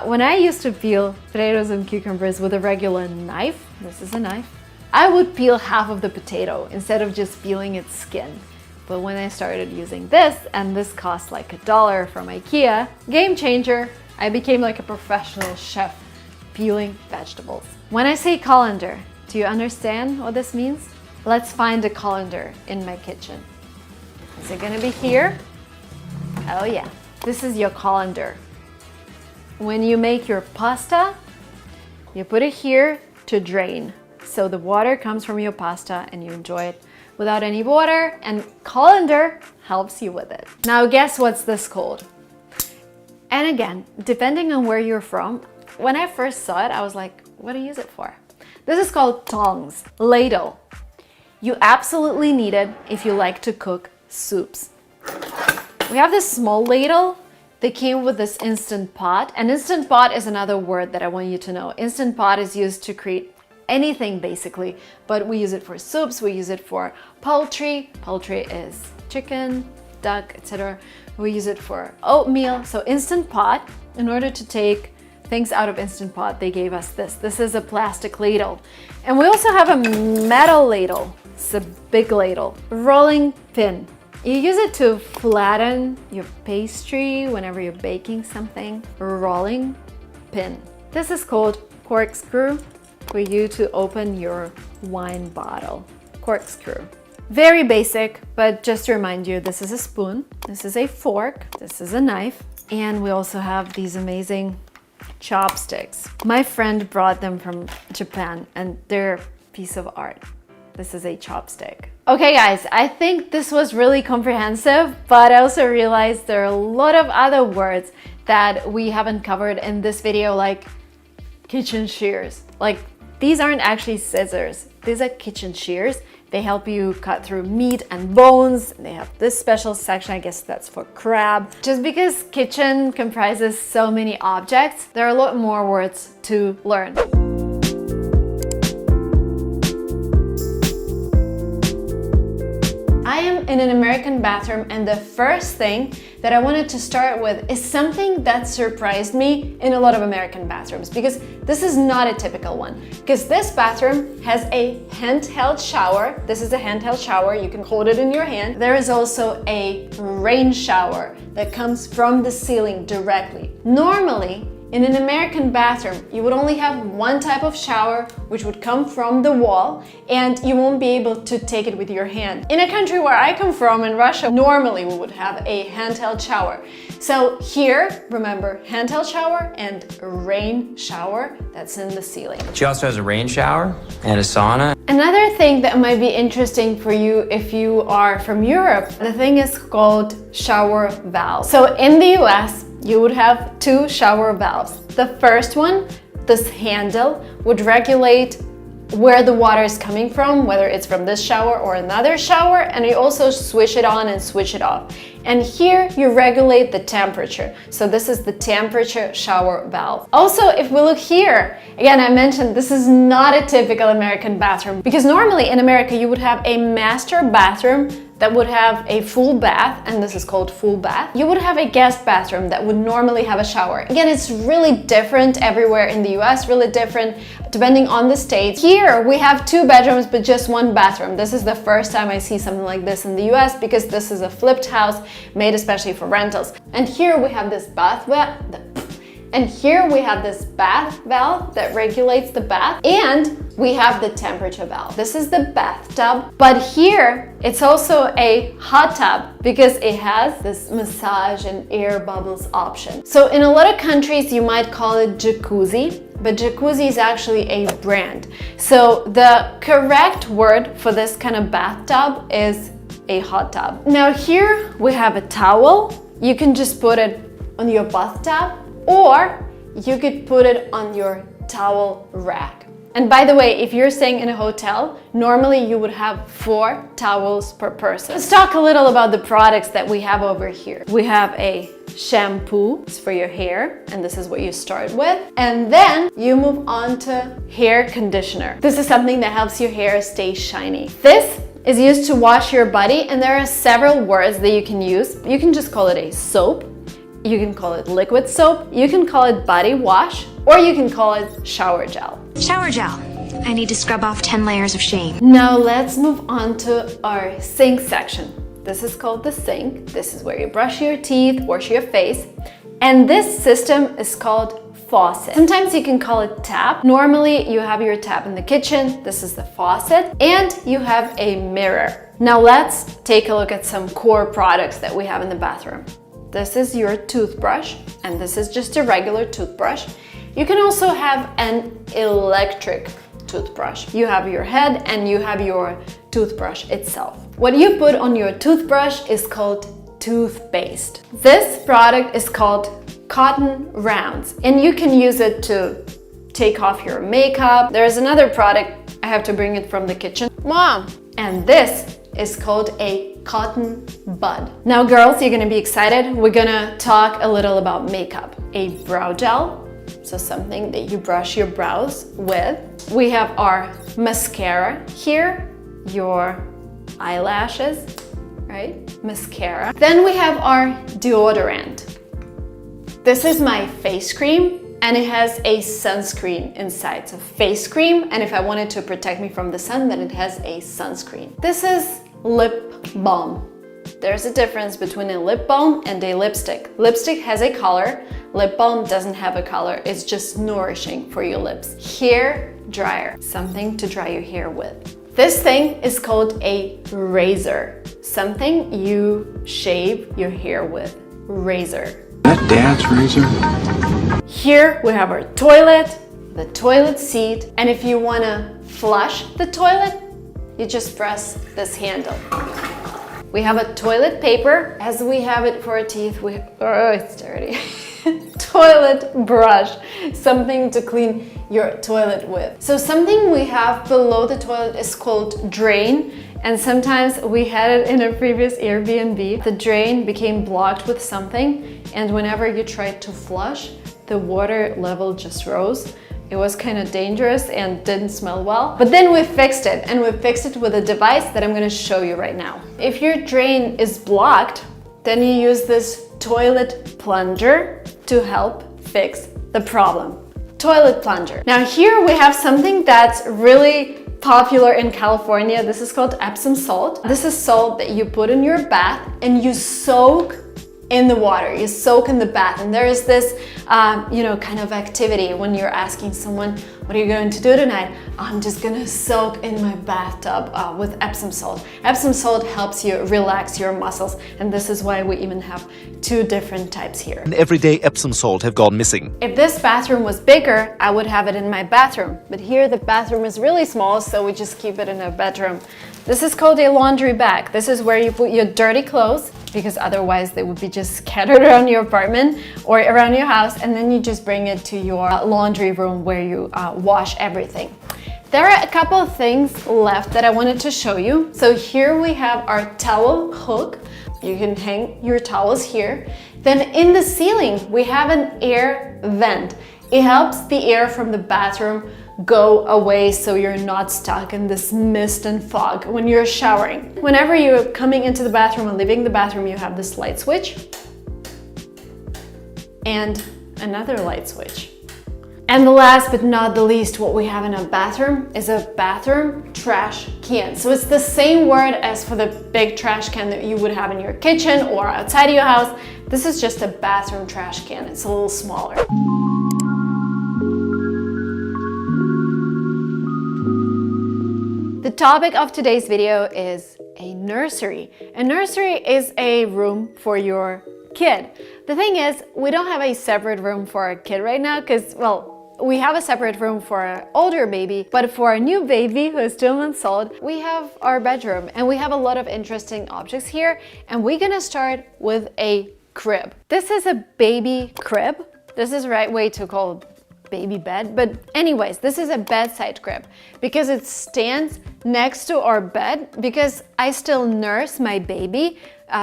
When I used to peel potatoes and cucumbers with a regular knife, this is a knife, I would peel half of the potato instead of just peeling its skin. But when I started using this, and this cost like $1 from IKEA, game changer, I became like a professional chef peeling vegetables. When I say colander, do you understand what this means? Let's find a colander in my kitchen. Is it gonna be here? Oh yeah, this is your colander. When you make your pasta, you put it here to drain. So the water comes from your pasta and you enjoy it without any water, and colander helps you with it. Now guess what's this called? And again, depending on where you're from, when I first saw it, I was like, what do you use it for? This is called tongs, ladle. You absolutely need it if you like to cook soups. We have this small ladle. They came with this Instant Pot, and Instant Pot is another word that I want you to know. Instant Pot is used to create anything basically, but we use it for soups, we use it for poultry. Poultry is chicken, duck, etc. We use it for oatmeal. So Instant Pot, in order to take things out of Instant Pot, they gave us this. This is a plastic ladle. And we also have a metal ladle. It's a big ladle. Rolling pin. You use it to flatten your pastry whenever you're baking something. Rolling pin. This is called corkscrew, for you to open your wine bottle. Corkscrew. Very basic, but just to remind you, this is a spoon, this is a fork, this is a knife, and we also have these amazing chopsticks. My friend brought them from Japan and they're a piece of art. This is a chopstick. Okay guys, I think this was really comprehensive, but I also realized there are a lot of other words that we haven't covered in this video, like kitchen shears. Like, these aren't actually scissors, these are kitchen shears. They help you cut through meat and bones. They have this special section, I guess that's for crab. Just because kitchen comprises so many objects, there are a lot more words to learn. I am in an American bathroom, and the first thing that I wanted to start with is something that surprised me in a lot of American bathrooms, because this is not a typical one. Because this bathroom has a handheld shower. This is a handheld shower, you can hold it in your hand. There is also a rain shower that comes from the ceiling directly. Normally, in an American bathroom, you would only have one type of shower, which would come from the wall, and you won't be able to take it with your hand. In a country where I come from, in Russia, normally we would have a handheld shower. So here, remember, handheld shower and rain shower, that's in the ceiling. She also has a rain shower and a sauna. Another thing that might be interesting for you if you are from Europe, the thing is called shower valve. So in the US, you would have two shower valves. The first one, this handle, would regulate where the water is coming from, whether it's from this shower or another shower, and you also switch it on and switch it off. And here you regulate the temperature. So this is the temperature shower valve. Also, if we look here, again, I mentioned this is not a typical American bathroom, because normally in America you would have a master bathroom that would have a full bath, and this is called full bath. You would have a guest bathroom that would normally have a shower. Again, it's really different everywhere in the US, really different depending on the state. Here we have two bedrooms but just one bathroom. This is the first time I see something like this in the US, because this is a flipped house made especially for rentals. And here we have this bath valve that regulates the bath, and we have the temperature valve. This is the bathtub, but here it's also a hot tub because it has this massage and air bubbles option. So in a lot of countries you might call it jacuzzi, but jacuzzi is actually a brand. So the correct word for this kind of bathtub is a hot tub. Now here we have a towel. You can just put it on your bathtub, or you could put it on your towel rack. And by the way, if you're staying in a hotel, normally you would have 4 towels per person. Let's talk a little about the products that we have over here. We have a shampoo for your hair, and this is what you start with. And then you move on to hair conditioner. This is something that helps your hair stay shiny. This is used to wash your body, and there are several words that you can use. You can just call it a soap. You can call it liquid soap, you can call it body wash, or you can call it shower gel. Shower gel. I need to scrub off 10 layers of shame. Now let's move on to our sink section. This is called the sink. This is where you brush your teeth, wash your face. And this system is called faucet. Sometimes you can call it tap. Normally you have your tap in the kitchen. This is the faucet. And you have a mirror. Now let's take a look at some core products that we have in the bathroom. This is your toothbrush, and this is just a regular toothbrush. You can also have an electric toothbrush. You have your head and you have your toothbrush itself. What you put on your toothbrush is called toothpaste. This product is called cotton rounds, and you can use it to take off your makeup. There's another product, I have to bring it from the kitchen. Mom! And this is called a cotton bud. Now girls, you're gonna be excited. We're gonna talk a little about makeup. A brow gel, so something that you brush your brows with. We have our mascara here, your eyelashes, right? Mascara. Then we have our deodorant. This is my face cream, and it has a sunscreen inside. So face cream, and if I wanted to protect me from the sun, then it has a sunscreen. This is lip balm. There's a difference between a lip balm and a lipstick. Lipstick has a color, lip balm doesn't have a color, it's just nourishing for your lips. Hair dryer, something to dry your hair with. This thing is called a razor, something you shave your hair with. Razor. That dad's razor? Here we have our toilet, the toilet seat, and if you want to flush the toilet, you just press this handle. We have a toilet paper, as we have it for our teeth. Oh, it's dirty. Toilet brush, something to clean your toilet with. So something we have below the toilet is called drain, and sometimes we had it in a previous Airbnb. The drain became blocked with something, and whenever you tried to flush, the water level just rose. It was kind of dangerous and didn't smell well. But then we fixed it, and we fixed it with a device that I'm gonna show you right now. If your drain is blocked, then you use this toilet plunger to help fix the problem. Toilet plunger. Now here we have something that's really popular in California. This is called Epsom salt. This is salt that you put in your bath and you soak in the water. You soak in the bath, and there is this kind of activity when you're asking someone, what are you going to do tonight? I'm just gonna soak in my bathtub with Epsom salt. Epsom salt helps you relax your muscles, and this is why we even have two different types here. And everyday Epsom salt have gone missing. If this bathroom was bigger, I would have it in my bathroom, but here the bathroom is really small, so we just keep it in a bedroom. This is called a laundry bag. This is where you put your dirty clothes, because otherwise they would be just scattered around your apartment or around your house, and then you just bring it to your laundry room where you wash everything. There are a couple of things left that I wanted to show you. So here we have our towel hook. You can hang your towels here. Then in the ceiling, we have an air vent. It helps the air from the bathroom go away so you're not stuck in this mist and fog when you're showering. Whenever you're coming into the bathroom and leaving the bathroom, you have this light switch and another light switch. And the last but not the least, what we have in a bathroom is a bathroom trash can. So it's the same word as for the big trash can that you would have in your kitchen or outside of your house. This is just a bathroom trash can. It's a little smaller. The topic of today's video is a nursery. A nursery is a room for your kid. The thing is, we don't have a separate room for our kid right now because, well, we have a separate room for an older baby, but for a new baby who is 2 months old, we have our bedroom, and we have a lot of interesting objects here, and we're gonna start with a crib. This is a baby crib. This is the right way to call baby bed, but anyways, this is a bedside crib because it stands next to our bed because I still nurse my baby.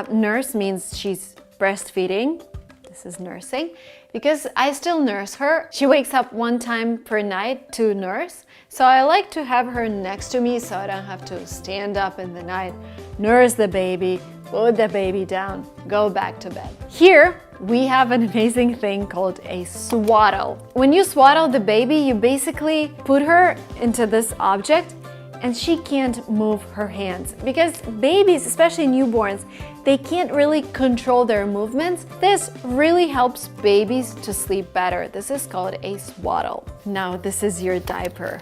Nurse means she's breastfeeding. This is nursing. Because I still nurse her. She wakes up 1 time per night to nurse. So I like to have her next to me so I don't have to stand up in the night, nurse the baby, put the baby down, go back to bed. Here we have an amazing thing called a swaddle. When you swaddle the baby, you basically put her into this object and she can't move her hands because babies, especially newborns, they can't really control their movements. This really helps babies to sleep better. This is called a swaddle. Now, this is your diaper.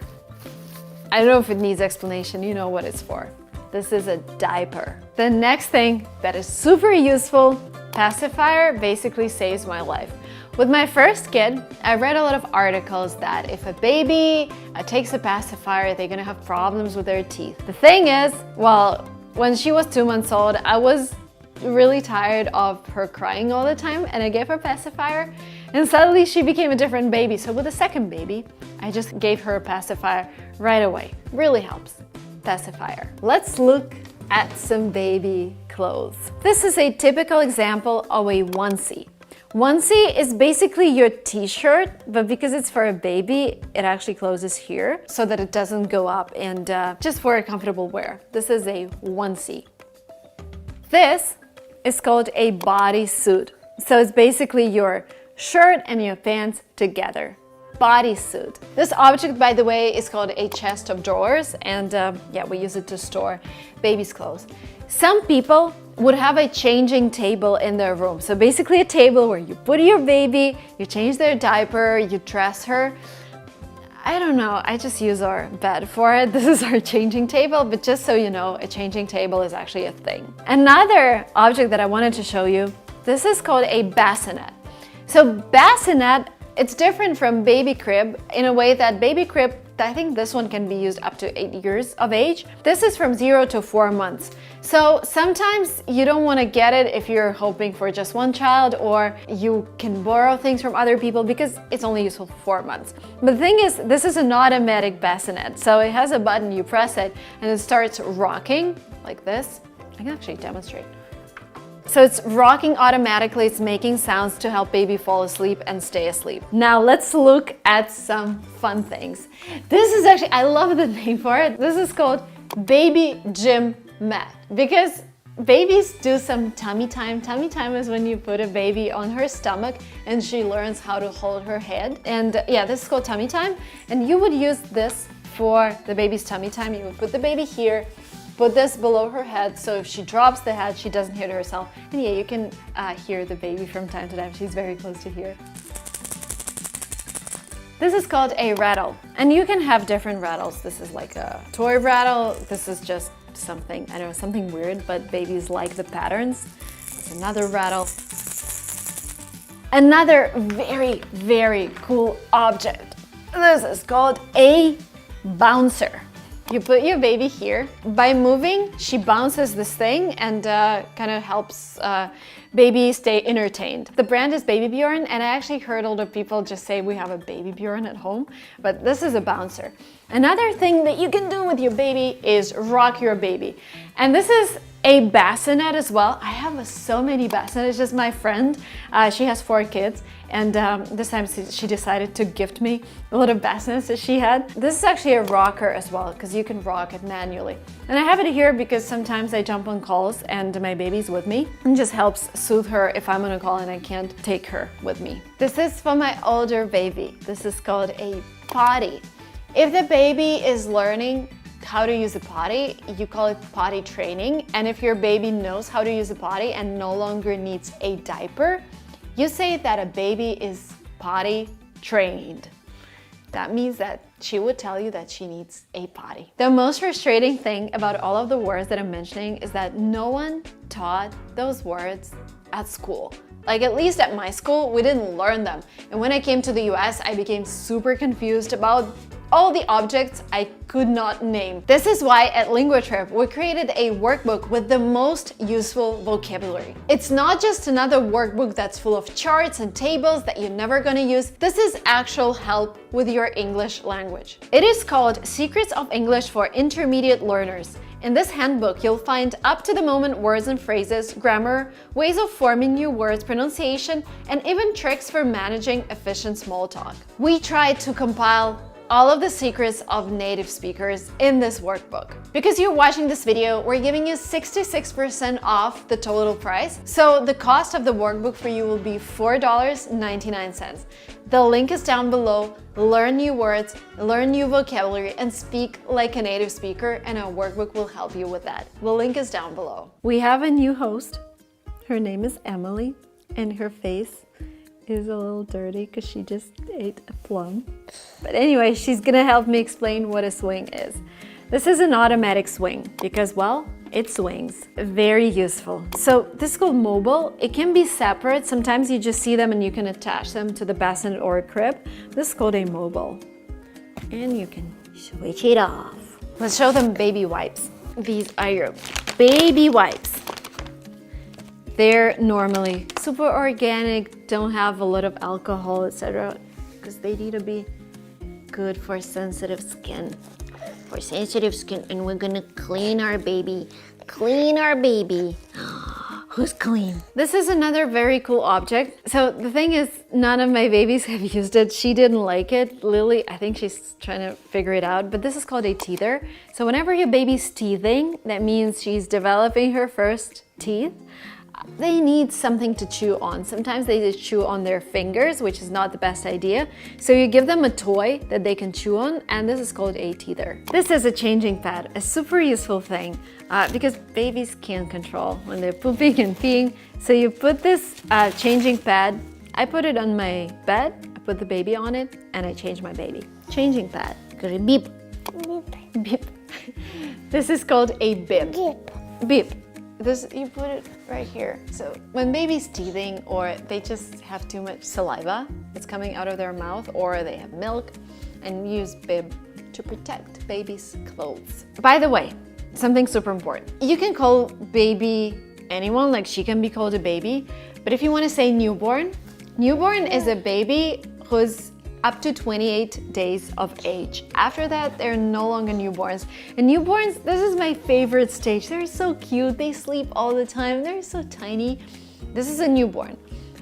I don't know if it needs explanation, you know what it's for. This is a diaper. The next thing that is super useful, pacifier basically saves my life. With my first kid, I read a lot of articles that if a baby takes a pacifier, they're gonna have problems with their teeth. The thing is, well, when she was 2 months old, I was really tired of her crying all the time and I gave her a pacifier and suddenly she became a different baby. So with the second baby, I just gave her a pacifier right away. Really helps. Pacifier. Let's look at some baby clothes. This is a typical example of a onesie. Onesie is basically your t-shirt, but because it's for a baby, it actually closes here so that it doesn't go up and just for a comfortable wear. This is a onesie. This is called a bodysuit. So it's basically your shirt and your pants together. Bodysuit. This object, by the way, is called a chest of drawers and yeah, we use it to store baby's clothes. Some people would have a changing table in their room. So basically a table where you put your baby, you change their diaper, you dress her. I don't know, I just use our bed for it. This is our changing table, but just so you know, a changing table is actually a thing. Another object that I wanted to show you, this is called a bassinet. So bassinet, it's different from baby crib in a way that baby crib, I think this one can be used up to 8 years of age. This is from 0 to 4 months. So sometimes you don't want to get it if you're hoping for just one child, or you can borrow things from other people because it's only useful for 4 months. But the thing is, this is an automatic bassinet. So it has a button, you press it and it starts rocking like this. I can actually demonstrate. So it's rocking automatically, it's making sounds to help baby fall asleep and stay asleep. Now let's look at some fun things. This is actually, I love the name for it. This is called baby gym mat because babies do some tummy time. Tummy time is when you put a baby on her stomach and she learns how to hold her head. And yeah, this is called tummy time. And you would use this for the baby's tummy time. You would put the baby here, put this below her head, so if she drops the head, she doesn't hit herself. And yeah, you can hear the baby from time to time. She's very close to here. This is called a rattle, and you can have different rattles. This is like a toy rattle. This is just something, I don't know, something weird, but babies like the patterns. It's another rattle. Another very, very cool object. This is called a bouncer. You put your baby here. By moving, she bounces this thing and kind of helps baby stay entertained. The brand is Baby Bjorn, and I actually heard older people just say we have a Baby Bjorn at home, but this is a bouncer. Another thing that you can do with your baby is rock your baby. And this is a bassinet as well. I have so many bassinets. It's just my friend. She has 4 kids. And this time she decided to gift me a lot of bassinets that she had. This is actually a rocker as well, because you can rock it manually. And I have it here because sometimes I jump on calls and my baby's with me. It just helps soothe her if I'm on a call and I can't take her with me. This is for my older baby. This is called a potty. If the baby is learning how to use a potty, you call it potty training. And if your baby knows how to use a potty and no longer needs a diaper, you say that a baby is potty trained. That means that she would tell you that she needs a potty. The most frustrating thing about all of the words that I'm mentioning is that no one taught those words at school. Like, at least at my school, we didn't learn them. And when I came to the US, I became super confused about all the objects I could not name. This is why at LinguaTrip we created a workbook with the most useful vocabulary. It's not just another workbook that's full of charts and tables that you're never gonna use. This is actual help with your English language. It is called Secrets of English for Intermediate Learners. In this handbook, you'll find up-to-the-moment words and phrases, grammar, ways of forming new words, pronunciation, and even tricks for managing efficient small talk. We tried to compile all of the secrets of native speakers in this workbook. Because you're watching this video, we're giving you 66% off the total price. So the cost of the workbook for you will be $4.99. The link is down below. Learn new words, learn new vocabulary, and speak like a native speaker, and our workbook will help you with that. The link is down below. We have a new host. Her name is Emily, and her face is a little dirty because she just ate a plum. But anyway, she's gonna help me explain what a swing is. This is an automatic swing because, well, it swings. Very useful. So this is called mobile. It can be separate. Sometimes you just see them and you can attach them to the bassinet or a crib. This is called a mobile. And you can switch it off. Let's show them baby wipes. These are your baby wipes. They're normally super organic, don't have a lot of alcohol, etc. because they need to be good for sensitive skin. For sensitive skin, and we're gonna clean our baby. Clean our baby. Who's clean? This is another very cool object. So the thing is, none of my babies have used it. She didn't like it. Lily, I think she's trying to figure it out, but this is called a teether. So whenever your baby's teething, that means she's developing her first teeth. They need something to chew on. Sometimes they just chew on their fingers, which is not the best idea. So you give them a toy that they can chew on, and this is called a teether. This is a changing pad, a super useful thing because babies can't control when they're pooping and peeing. So you put this changing pad, I put it on my bed, I put the baby on it, and I change my baby. Changing pad. Go beep. Beep. Beep. This is called a bib. Beep. This, you put it right here. So when baby's teething or they just have too much saliva, it's coming out of their mouth, or they have milk, and use bib to protect baby's clothes. By the way, something super important. You can call baby anyone, like she can be called a baby, but if you want to say newborn, newborn is a baby who's up to 28 days of age. After that, they're no longer newborns. And newborns, this is my favorite stage. They're so cute, they sleep all the time, they're so tiny. This is a newborn.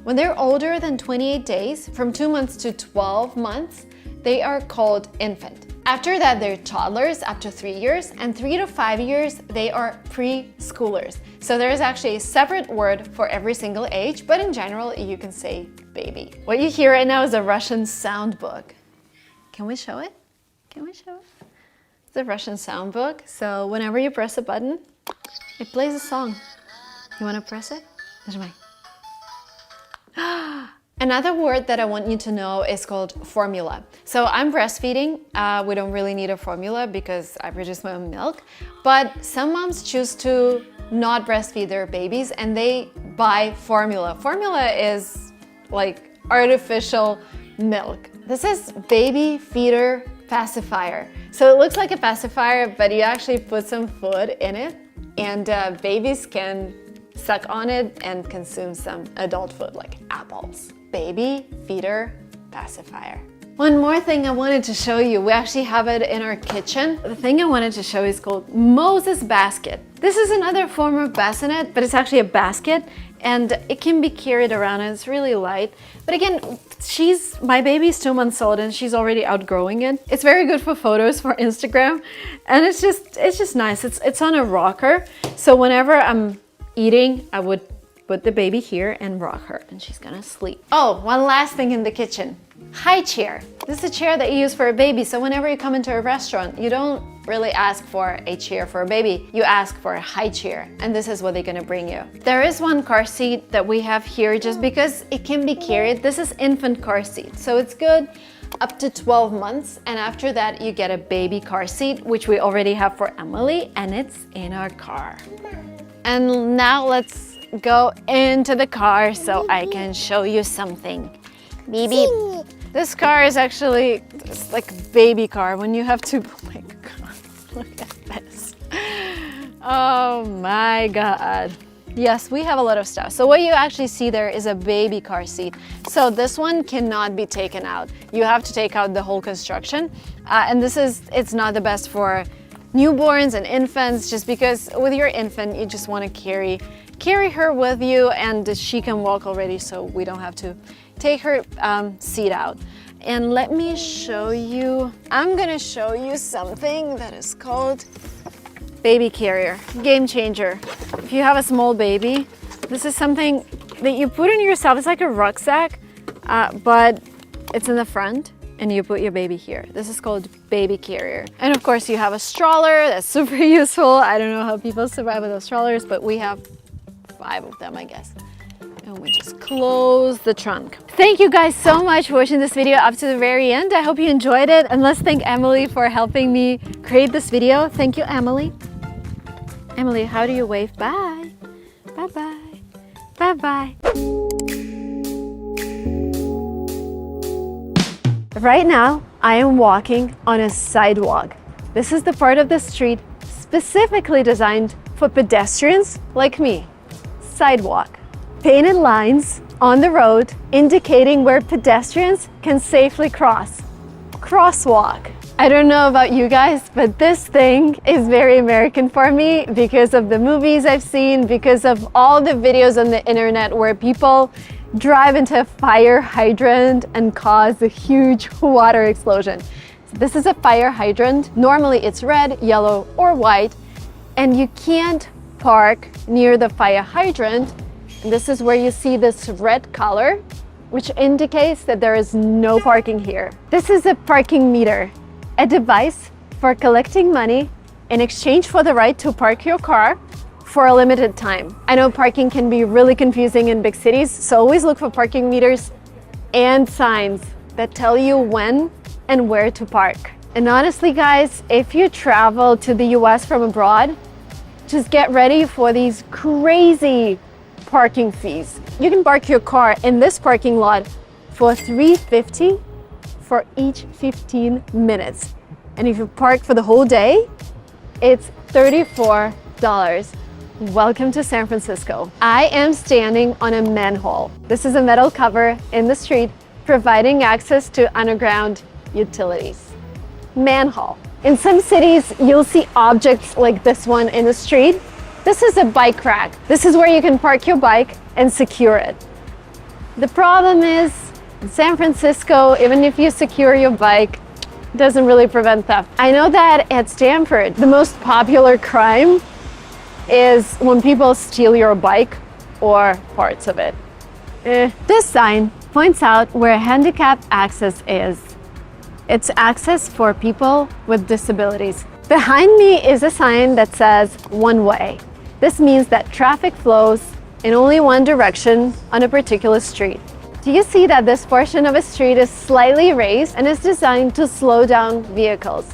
When they're older than 28 days, from 2 months to 12 months, they are called infant. After that, they're toddlers up to 3 years, and 3 to 5 years, they are preschoolers. So there is actually a separate word for every single age, but in general, you can say baby. What you hear right now is a Russian sound book. Can we show it? Can we show it? It's a Russian sound book. So whenever you press a button, it plays a song. You want to press it? Нажимай. Another word that I want you to know is called formula. So I'm breastfeeding. We don't really need a formula because I produce my own milk. But some moms choose to not breastfeed their babies and they buy formula. Formula is like artificial milk. This is baby feeder pacifier. So it looks like a pacifier, but you actually put some food in it, and babies can suck on it and consume some adult food like apples. Baby feeder pacifier. One more thing I wanted to show you. We actually have it in our kitchen. The thing I wanted to show is called Moses basket. This is another form of bassinet, but it's actually a basket, and it can be carried around and it's really light. But again, my baby's 2 months old and she's already outgrowing it. It's very good for photos for Instagram, and it's just nice. It's on a rocker, so whenever I'm eating, I would put the baby here and rock her, and she's gonna sleep. Oh, one last thing in the kitchen. High chair. This is a chair that you use for a baby, so whenever you come into a restaurant, you don't really ask for a chair for a baby, you ask for a high chair, and this is what they're gonna bring you. There is one car seat that we have here just because it can be carried. This is infant car seat, so it's good up to 12 months, and after that you get a baby car seat, which we already have for Emily, and it's in our car. And now let's go into the car so I can show you something. Beep beep. This car is actually like a baby car when you have to, oh my God, look at this. Oh my God. Yes, we have a lot of stuff. So what you actually see there is a baby car seat. So this one cannot be taken out. You have to take out the whole construction. And it's not the best for newborns and infants, just because with your infant, you just want to carry carry her with you and she can walk already, so we don't have to take her seat out. And let me show you, I'm gonna show you something that is called baby carrier, game changer. If you have a small baby, this is something that you put in yourself. It's like a rucksack, but it's in the front and you put your baby here. This is called baby carrier. And of course you have a stroller, that's super useful. I don't know how people survive with those strollers, but we have 5 of them, I guess. And we just close the trunk. Thank you guys so much for watching this video up to the very end. I hope you enjoyed it. And let's thank Emily for helping me create this video. Thank you, Emily. Emily, how do you wave? Bye. Bye-bye. Bye-bye. Right now, I am walking on a sidewalk. This is the part of the street specifically designed for pedestrians like me. Sidewalk. Painted lines on the road indicating where pedestrians can safely cross. Crosswalk. I don't know about you guys, but this thing is very American for me because of the movies I've seen, because of all the videos on the internet where people drive into a fire hydrant and cause a huge water explosion. This is a fire hydrant. Normally it's red, yellow, or white, and you can't park near the fire hydrant. And this is where you see this red color, which indicates that there is no parking here. This is a parking meter, a device for collecting money in exchange for the right to park your car for a limited time. I know parking can be really confusing in big cities, so always look for parking meters and signs that tell you when and where to park. And honestly, guys, if you travel to the US from abroad, just get ready for these crazy parking fees. You can park your car in this parking lot for $3.50 for each 15 minutes. And if you park for the whole day, it's $34. Welcome to San Francisco. I am standing on a manhole. This is a metal cover in the street providing access to underground utilities. Manhole. In some cities, you'll see objects like this one in the street. This is a bike rack. This is where you can park your bike and secure it. The problem is, in San Francisco, even if you secure your bike, it doesn't really prevent theft. I know that at Stanford, the most popular crime is when people steal your bike or parts of it. This sign points out where handicap access is. It's access for people with disabilities. Behind me is a sign that says one way. This means that traffic flows in only one direction on a particular street. Do you see that this portion of a street is slightly raised and is designed to slow down vehicles?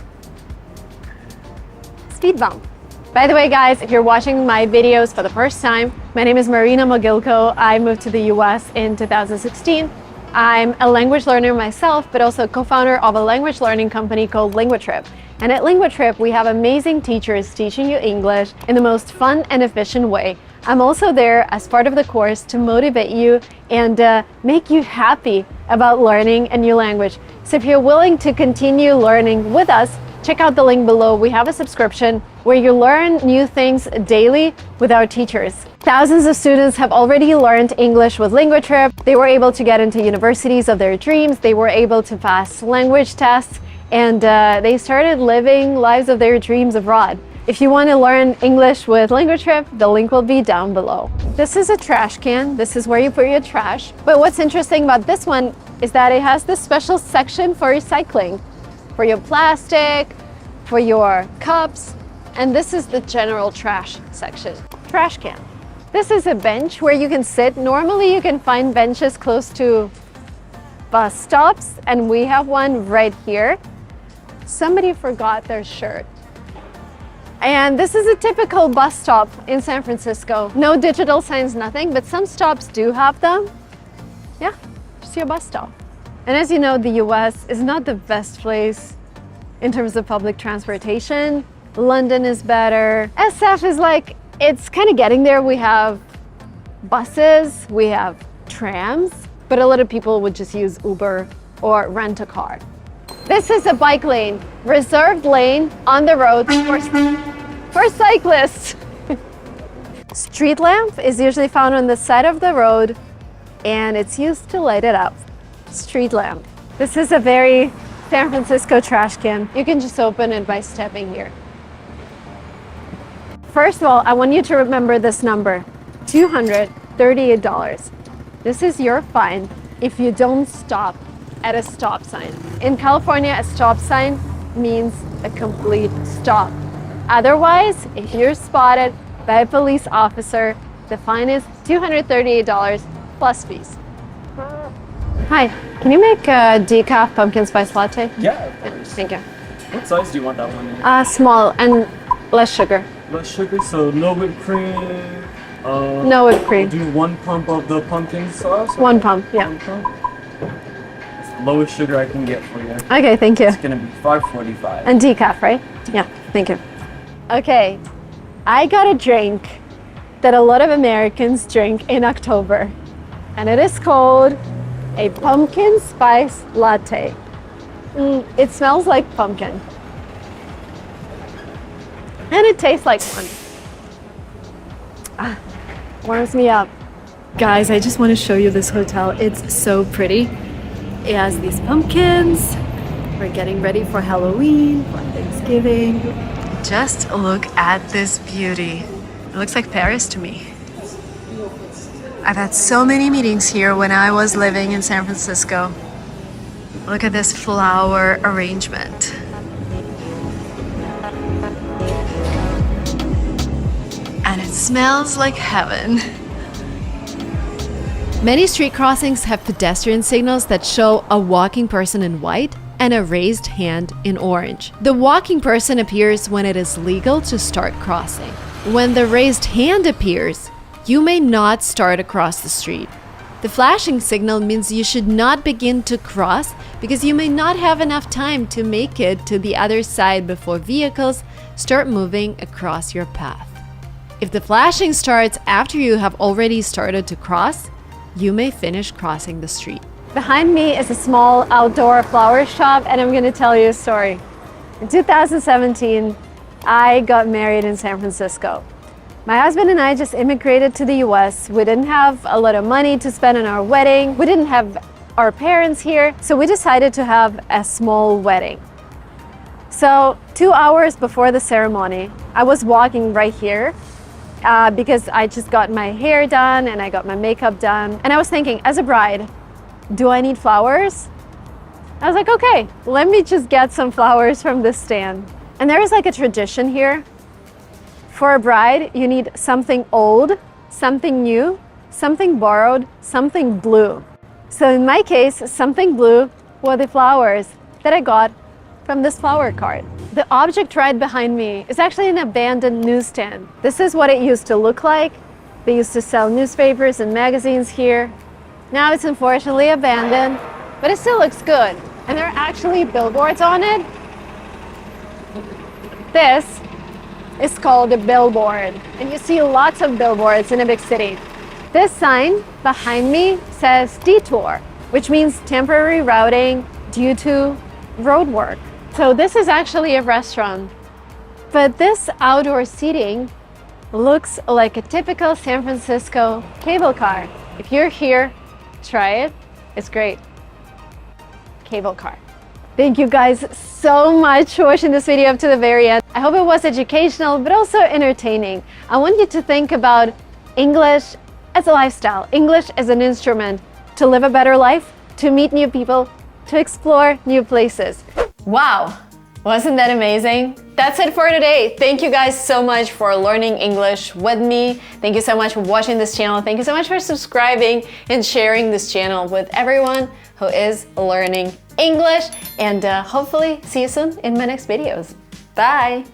Speed bump. By the way, guys, if you're watching my videos for the first time, my name is Marina Mogilko. I moved to the US in 2016. I'm a language learner myself, but also co-founder of a language learning company called LinguaTrip. And at LinguaTrip, we have amazing teachers teaching you English in the most fun and efficient way. I'm also there as part of the course to motivate you and make you happy about learning a new language. So if you're willing to continue learning with us, check out the link below. We have a subscription where you learn new things daily with our teachers. Thousands of students have already learned English with LinguaTrip. They were able to get into universities of their dreams. They were able to pass language tests, and they started living lives of their dreams abroad. If you want to learn English with LinguaTrip, the link will be down below. This is a trash can. This is where you put your trash. But what's interesting about this one is that it has this special section for recycling, for your plastic, for your cups, and this is the general trash section. Trash can. This is a bench where you can sit. Normally you can find benches close to bus stops, and we have one right here. Somebody forgot their shirt. And this is a typical bus stop in San Francisco. No digital signs, nothing, but some stops do have them. Yeah, just your bus stop. And as you know, the US is not the best place in terms of public transportation. London is better. SF is like, it's kind of getting there. We have buses, we have trams, but a lot of people would just use Uber or rent a car. This is a bike lane, reserved lane on the road for cyclists. Street lamp is usually found on the side of the road and it's used to light it up. Street lamp. This is a very San Francisco trash can. You can just open it by stepping here. First of all, I want you to remember this number, $238. This is your fine if you don't stop at a stop sign. In California, a stop sign means a complete stop. Otherwise, if you're spotted by a police officer, the fine is $238 plus fees. Hi, can you make a decaf pumpkin spice latte? Yeah. Thank you. What size do you want that one in? Small and less sugar. Less sugar, so no whipped cream. No whipped cream. Do 1 pump of the pumpkin sauce? 1 pump, yeah. 1 pump. It's the lowest sugar I can get for you. Okay, thank you. It's gonna be $5.45. And decaf, right? Yeah, thank you. Okay, I got a drink that a lot of Americans drink in October, and it is called a pumpkin spice latte. It smells like pumpkin. And it tastes like one. Warms me up. Guys, I just want to show you this hotel. It's so pretty. It has these pumpkins. We're getting ready for Halloween, for Thanksgiving. Just look at this beauty. It looks like Paris to me. I've had so many meetings here when I was living in San Francisco. Look at this flower arrangement. And it smells like heaven. Many street crossings have pedestrian signals that show a walking person in white and a raised hand in orange. The walking person appears when it is legal to start crossing. When the raised hand appears, you may not start across the street. The flashing signal means you should not begin to cross because you may not have enough time to make it to the other side before vehicles start moving across your path. If the flashing starts after you have already started to cross, you may finish crossing the street. Behind me is a small outdoor flower shop, and I'm going to tell you a story. In 2017, I got married in San Francisco. My husband and I just immigrated to the US. We didn't have a lot of money to spend on our wedding. We didn't have our parents here, so we decided to have a small wedding. So 2 hours before the ceremony, I was walking right here because I just got my hair done and I got my makeup done. And I was thinking, as a bride, do I need flowers? I was like, okay, let me just get some flowers from this stand. And there is like a tradition here. For a bride, you need something old, something new, something borrowed, something blue. So in my case, something blue were the flowers that I got from this flower cart. The object right behind me is actually an abandoned newsstand. This is what it used to look like. They used to sell newspapers and magazines here. Now it's unfortunately abandoned, but it still looks good. And there are actually billboards on it. This is called a billboard, and you see lots of billboards in a big city. This sign behind me says detour, which means temporary routing due to road work. So this is actually a restaurant, but this outdoor seating looks like a typical San Francisco cable car. If you're here, try it. It's great. Cable car. Thank you guys so much for watching this video up to the very end. I hope it was educational, but also entertaining. I want you to think about English as a lifestyle, English as an instrument to live a better life, to meet new people, to explore new places. Wow, wasn't that amazing? That's it for today. Thank you guys so much for learning English with me. Thank you so much for watching this channel. Thank you so much for subscribing and sharing this channel with everyone who is learning English. And hopefully see you soon in my next videos. Bye.